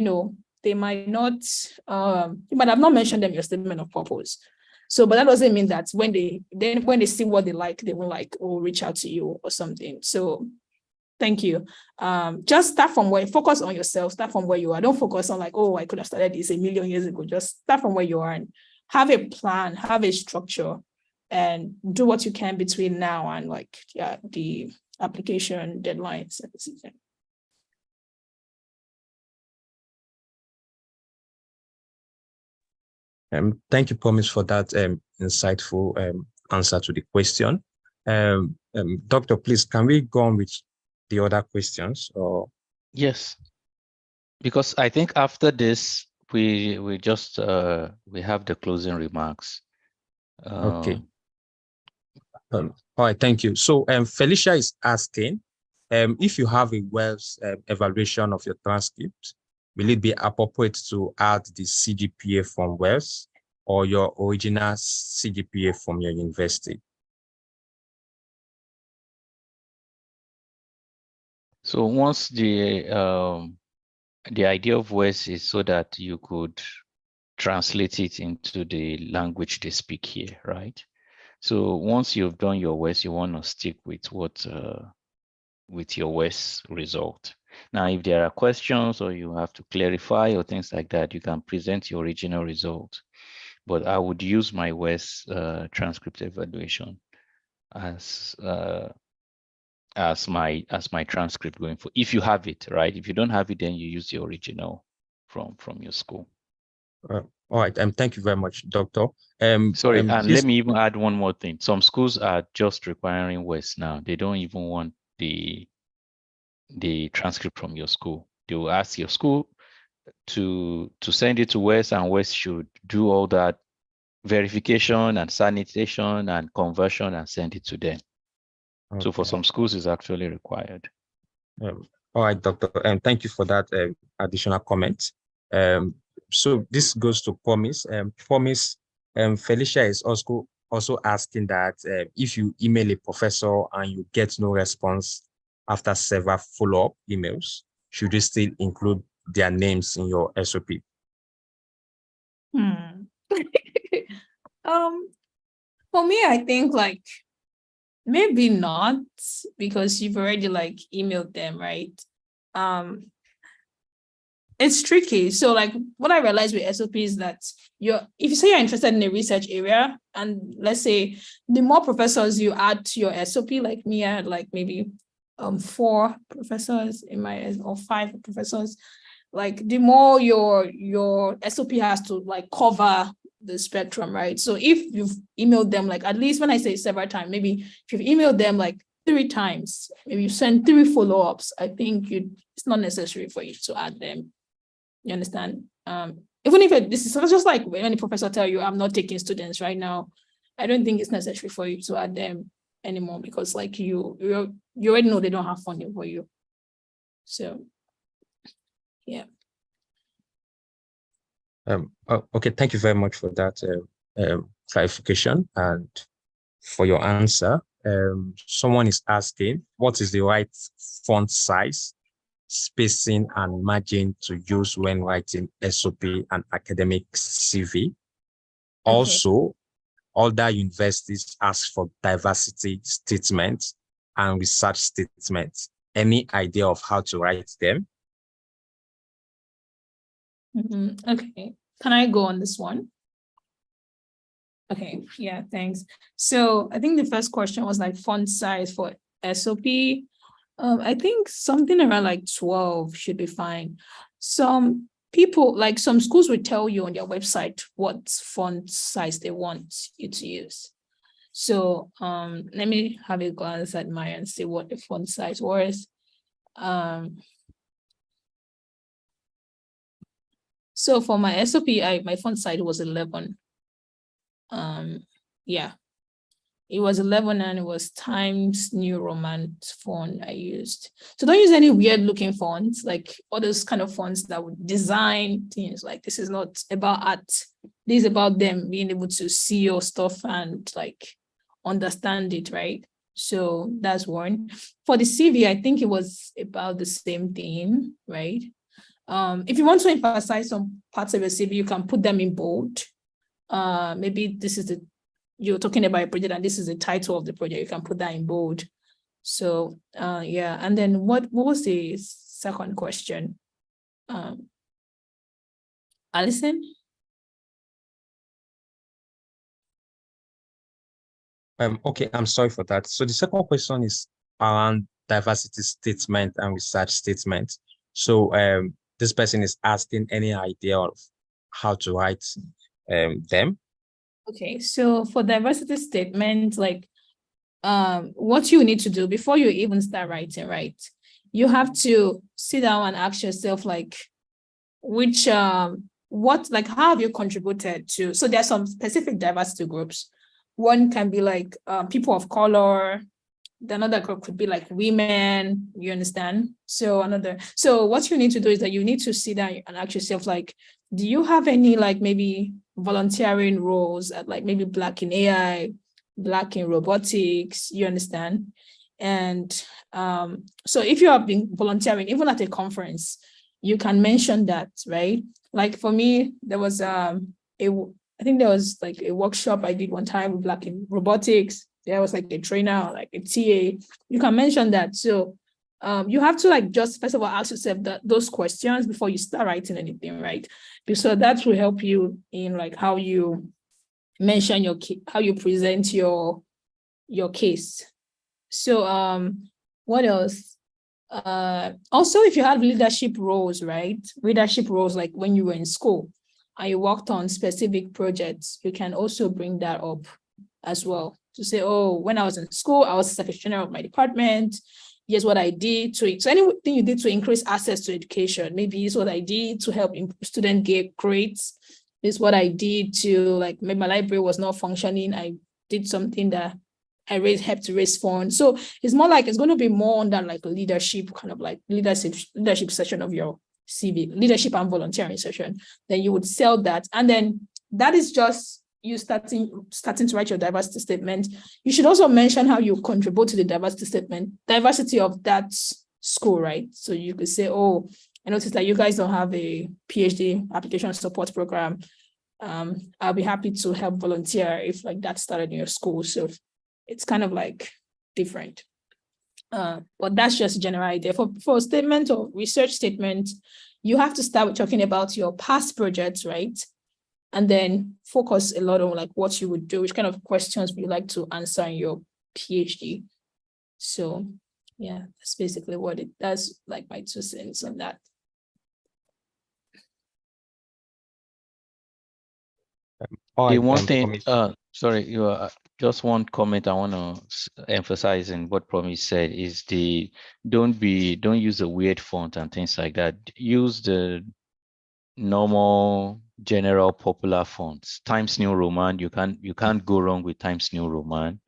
they might not, you might have not mentioned them in your statement of purpose. So, but that doesn't mean that when they see what they like, they will like, or reach out to you or something. So thank you. Just start from focus on yourself, start from where you are. Don't focus on like, oh, I could have started this 1,000,000 years ago. Just start from where you are and have a plan, have a structure, and do what you can between now and like, yeah, the application deadlines. Thank you, Promise, for that insightful answer to the question. Doctor, please, can we go on with the other questions, or? Yes, because I think after this, we just we have the closing remarks. Okay. All right, thank you. So Felicia is asking, if you have a Wells evaluation of your transcript, will it be appropriate to add the CGPA from Wells or your original CGPA from your university? So once the idea of Wells is so that you could translate it into the language they speak here, right? So once you've done your Wells, you want to stick with what with your Wells result. Now, if there are questions or you have to clarify or things like that, you can present your original result. But I would use my Wells transcript evaluation as my transcript going for, if you have it, right? If you don't have it, then you use the original from your school. All right, thank you very much, Doctor. Sorry, and let me even add one more thing. Some schools are just requiring Wells now. They don't even want the transcript from your school. They will ask your school to send it to Wells, and Wells should do all that verification and sanitation and conversion and send it to them. Okay. So for some schools, it's actually required. All right, Doctor, and thank you for that additional comment. So this goes to Promise. Promise, Felicia is also asking that if you email a professor and you get no response after several follow-up emails, should you still include their names in your SOP? For me, I think like maybe not, because you've already like emailed them, right? It's tricky. So like what I realized with SOP is that if you say you're interested in a research area, and let's say the more professors you add to your SOP, like me, I had like maybe 4 professors in my, or 5 professors, like the more your SOP has to like cover the spectrum, right? So if you've emailed them, like, at least when I say several times, maybe if you've emailed them like 3 times, maybe you send 3 follow-ups, I think it's not necessary for you to add them. You understand? Even if this is just like when the professor tell you, I'm not taking students right now, I don't think it's necessary for you to add them anymore, because like you already know they don't have funding for you. So yeah. Okay, thank you very much for that clarification and for your answer. Someone is asking, what is the right font size, spacing, and margin to use when writing SOP and academic CV? Also, other universities ask for diversity statements and research statements. Any idea of how to write them? Okay, can I go on this one? Okay, yeah, thanks. So I think the first question was like font size for SOP. I think something around like 12 should be fine. Some people, like some schools will tell you on their website what font size they want you to use. So let me have a glance at mine and see what the font size was. So for my SOP, my font size was 11. Yeah, it was 11, and it was Times New Roman font I used. So don't use any weird looking fonts, like all those kind of fonts that would design things. Like, this is not about art. This is about them being able to see your stuff and like understand it, right? So that's one. For the CV, I think it was about the same thing, right? If you want to emphasize some parts of your CV, you can put them in bold. Maybe this is you're talking about a project and this is the title of the project, you can put that in bold. So yeah, and then what was the second question? Alison? Okay, I'm sorry for that. So the second question is around diversity statement and research statement. So this person is asking any idea of how to write them. Okay, so for diversity statement, like what you need to do before you even start writing, right? you have to sit down and ask yourself, like, which, what, like, how have you contributed to? So there's some specific diversity groups. One can be like people of color. The another group could be like women, you understand? So what you need to do is that you need to sit down and ask yourself, like, do you have any, like, maybe volunteering roles at, like, maybe Black in AI, Black in robotics, you understand? And so if you have been volunteering, even at a conference, you can mention that, right? Like for me, there was I think there was like a workshop I did one time with Black in robotics. There was like a trainer, like a TA. You can mention that. So you have to, like, just first of all ask yourself those questions before you start writing anything, right? So that will help you in, like, how you mention how you present your case. So what else? Also, if you have leadership roles, right? Leadership roles, like when you were in school and you worked on specific projects, you can also bring that up as well. To say, oh, when I was in school, I was secretary general of my department. Here's what I did so anything you did to increase access to education. Maybe it's what I did to help students get grades. This is what I did to, like, maybe my library was not functioning. I did something that I helped to raise funds. So it's more like, it's going to be more on that, like, leadership, kind of like leadership section of your CV, leadership and volunteering session. Then you would sell that. And then that is just you starting to write your diversity statement. You should also mention how you contribute to the diversity statement, diversity of that school, right? So you could say, oh, I noticed that you guys don't have a PhD application support program. I'll be happy to help volunteer if, like, that started in your school. So it's kind of like different. But that's just a general idea. For a statement or research statement, you have to start with talking about your past projects, right? And then focus a lot on, like, what you would do, which kind of questions would you like to answer in your PhD. So yeah, that's basically what it does, like my 2 cents on that. One thing, sorry, just one comment I want to emphasize in what Promise said is don't use a weird font and things like that. Use the normal, general, popular fonts. Times New Roman, you can't go wrong with Times New Roman.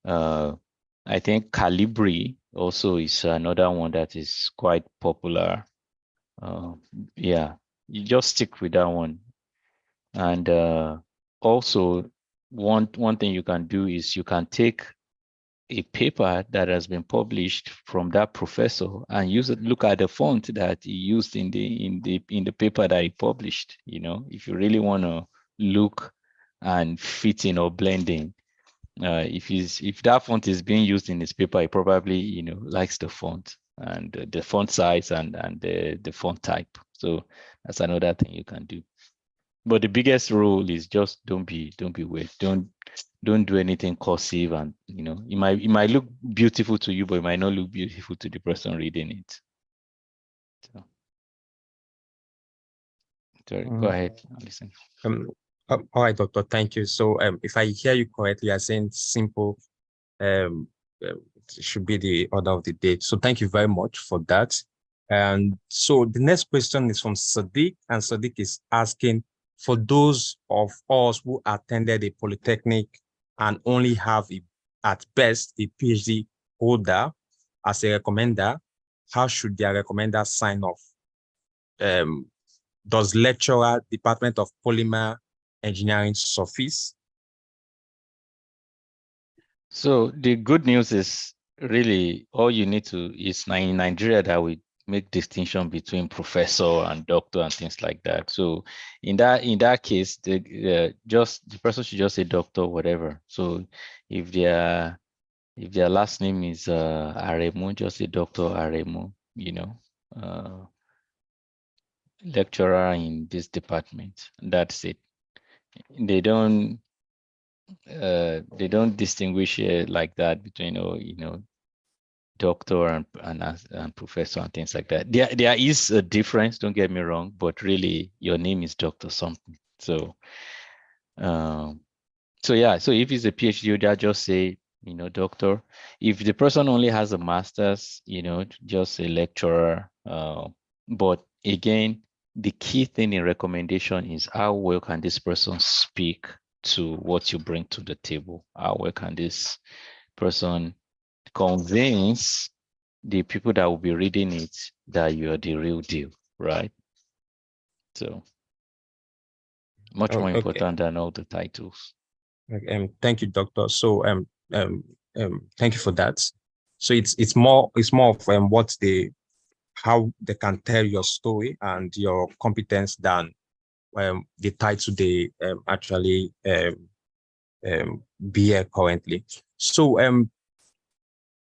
I think Calibri also is another one that is quite popular. Yeah, you just stick with that one. And also, one thing you can do is you can take a paper that has been published from that professor and look at the font that he used in the paper that he published. You know, if you really want to look and fit in or blend in, if that font is being used in his paper, he probably likes the font and the font size and the font type. So that's another thing you can do. But the biggest rule is just don't be weird. Don't do anything cursive, and it might look beautiful to you, but it might not look beautiful to the person reading it. So, sorry, go ahead. Listen. All right, Doctor. Thank you. So, if I hear you correctly, you're saying simple. It should be the order of the day. So, thank you very much for that. And so, the next question is from Sadiq, and Sadiq is asking, for those of us who attended a polytechnic and only have at best a PhD holder as a recommender, how should their recommender sign off? Does lecturer, Department of Polymer Engineering suffice? So the good news is really all you need to is in Nigeria that we make distinction between professor and doctor and things like that. So in that case, the person should just say doctor, whatever. So if their last name is Aremu, just say Dr. Aremu, lecturer in this department. That's it. They don't distinguish like that between doctor and professor and things like that. There is a difference, don't get me wrong, but really your name is Dr. something. So yeah, so if it's a PhD, just say doctor. If the person only has a master's, just a lecturer. But again, the key thing in recommendation is how well can this person speak to what you bring to the table? How well can this person convince the people that will be reading it that you are the real deal, right? So much more Okay. important than all the titles. Thank you, doctor. So thank you for that. So it's more of how they can tell your story and your competence than the title they actually bear currently. So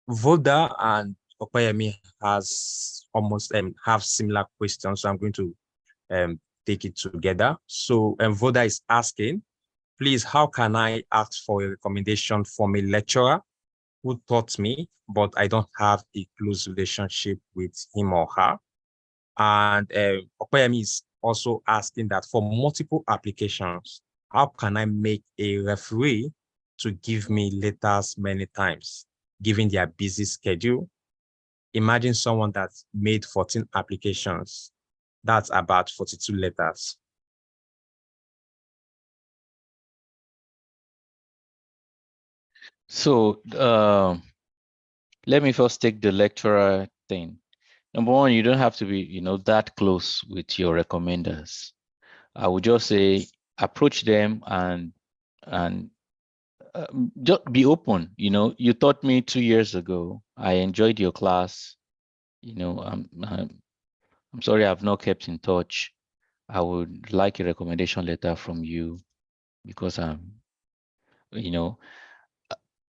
Voda and Opayemi has almost have similar questions, so I'm going to take it together. So Voda is asking, please, how can I ask for a recommendation from a lecturer who taught me, but I don't have a close relationship with him or her? And Opayemi is also asking that for multiple applications, how can I make a referee to give me letters many times, given their busy schedule? Imagine someone that made 14 applications. That's about 42 letters. So let me first take the lecturer thing. Number one, you don't have to be, that close with your recommenders. I would just say approach them and just be open. You taught me 2 years ago. I enjoyed your class. I'm sorry I've not kept in touch. I would like a recommendation letter from you because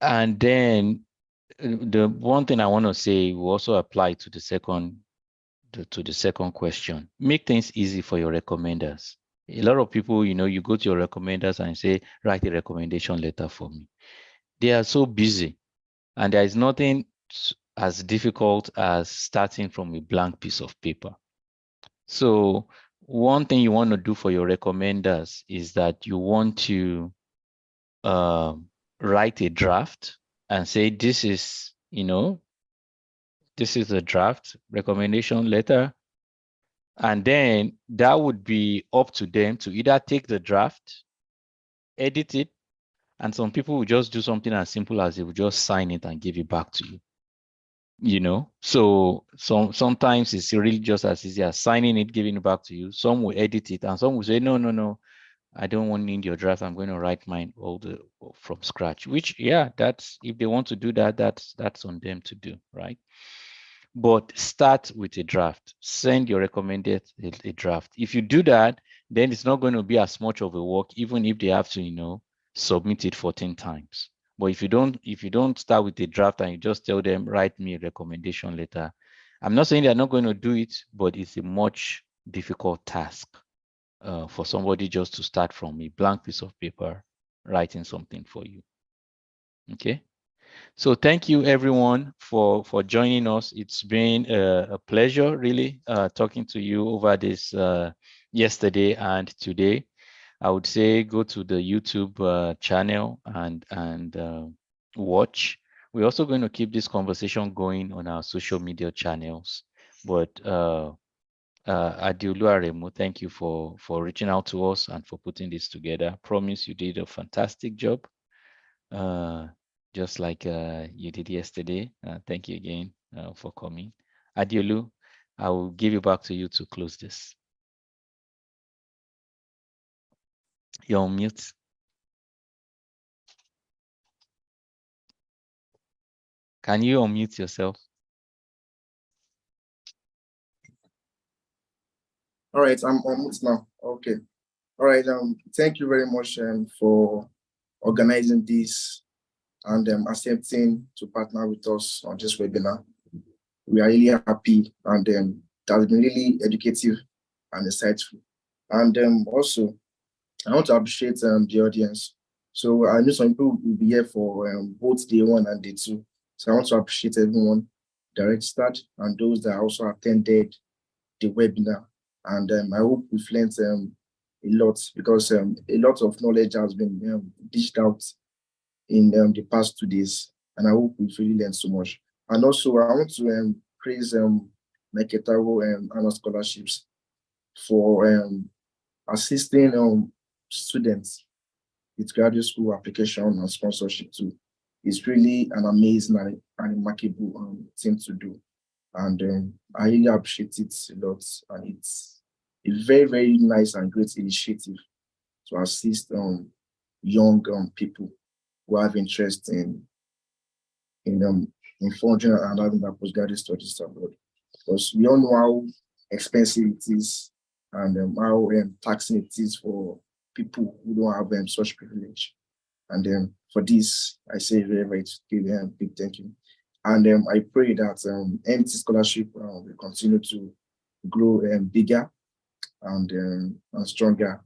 and then the one thing I want to say will also apply to the second question. Make things easy for your recommenders. A lot of people, you go to your recommenders and say, write a recommendation letter for me. They are so busy, and there is nothing as difficult as starting from a blank piece of paper. So one thing you want to do for your recommenders is that you want to write a draft and say, this is a draft recommendation letter. And then that would be up to them to either take the draft, edit it, and some people will just do something as simple as they will just sign it and give it back to you. So sometimes it's really just as easy as signing it, giving it back to you. Some will edit it, and some will say, no, I don't want to need your draft. I'm going to write mine from scratch. Which, yeah, that's if they want to do that, that's on them to do, right? But start with a draft. Send your recommended a draft. If you do that, then it's not going to be as much of a work, even if they have to, submit it 14 times. But if you don't start with a draft and you just tell them, write me a recommendation letter, I'm not saying they're not going to do it, but it's a much difficult task for somebody just to start from a blank piece of paper, writing something for you. Okay. So thank you everyone for joining us. It's been a pleasure really talking to you over this yesterday and today. I would say go to the YouTube channel and watch. We're also going to keep this conversation going on our social media channels. But Adiolu Aremu, thank you for reaching out to us and for putting this together. Promise you did a fantastic job. Just like you did yesterday. Thank you again for coming. Adiolu, I will give you back to you to close this. You're on mute. Can you unmute yourself? All right, I'm on mute now. Okay. All right. Thank you very much for organizing this and accepting to partner with us on this webinar. We are really happy, and that has been really educative and insightful. And also, I want to appreciate the audience. So I know some people will be here for both day 1 and day 2. So I want to appreciate everyone that registered and those that also attended the webinar. And I hope we've learned a lot, because a lot of knowledge has been dished out in the past 2 days, and I hope we've really learned so much. And also, I want to praise Neketaro and Anna Scholarships for assisting students with graduate school application and sponsorship too. It's really an amazing and remarkable thing to do. And I really appreciate it a lot. And it's a very, very nice and great initiative to assist young people who have interest in forging and having their postgraduate studies abroad. Because we all know how expensive it is and how taxing it is for people who don't have such privilege. And for this, I say very, very big thank you. And I pray that MT Scholarship will continue to grow bigger and stronger.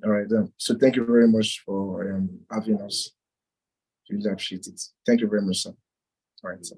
All right, so thank you very much for having us. Really appreciate it. Thank you very much, sir. All right, sir.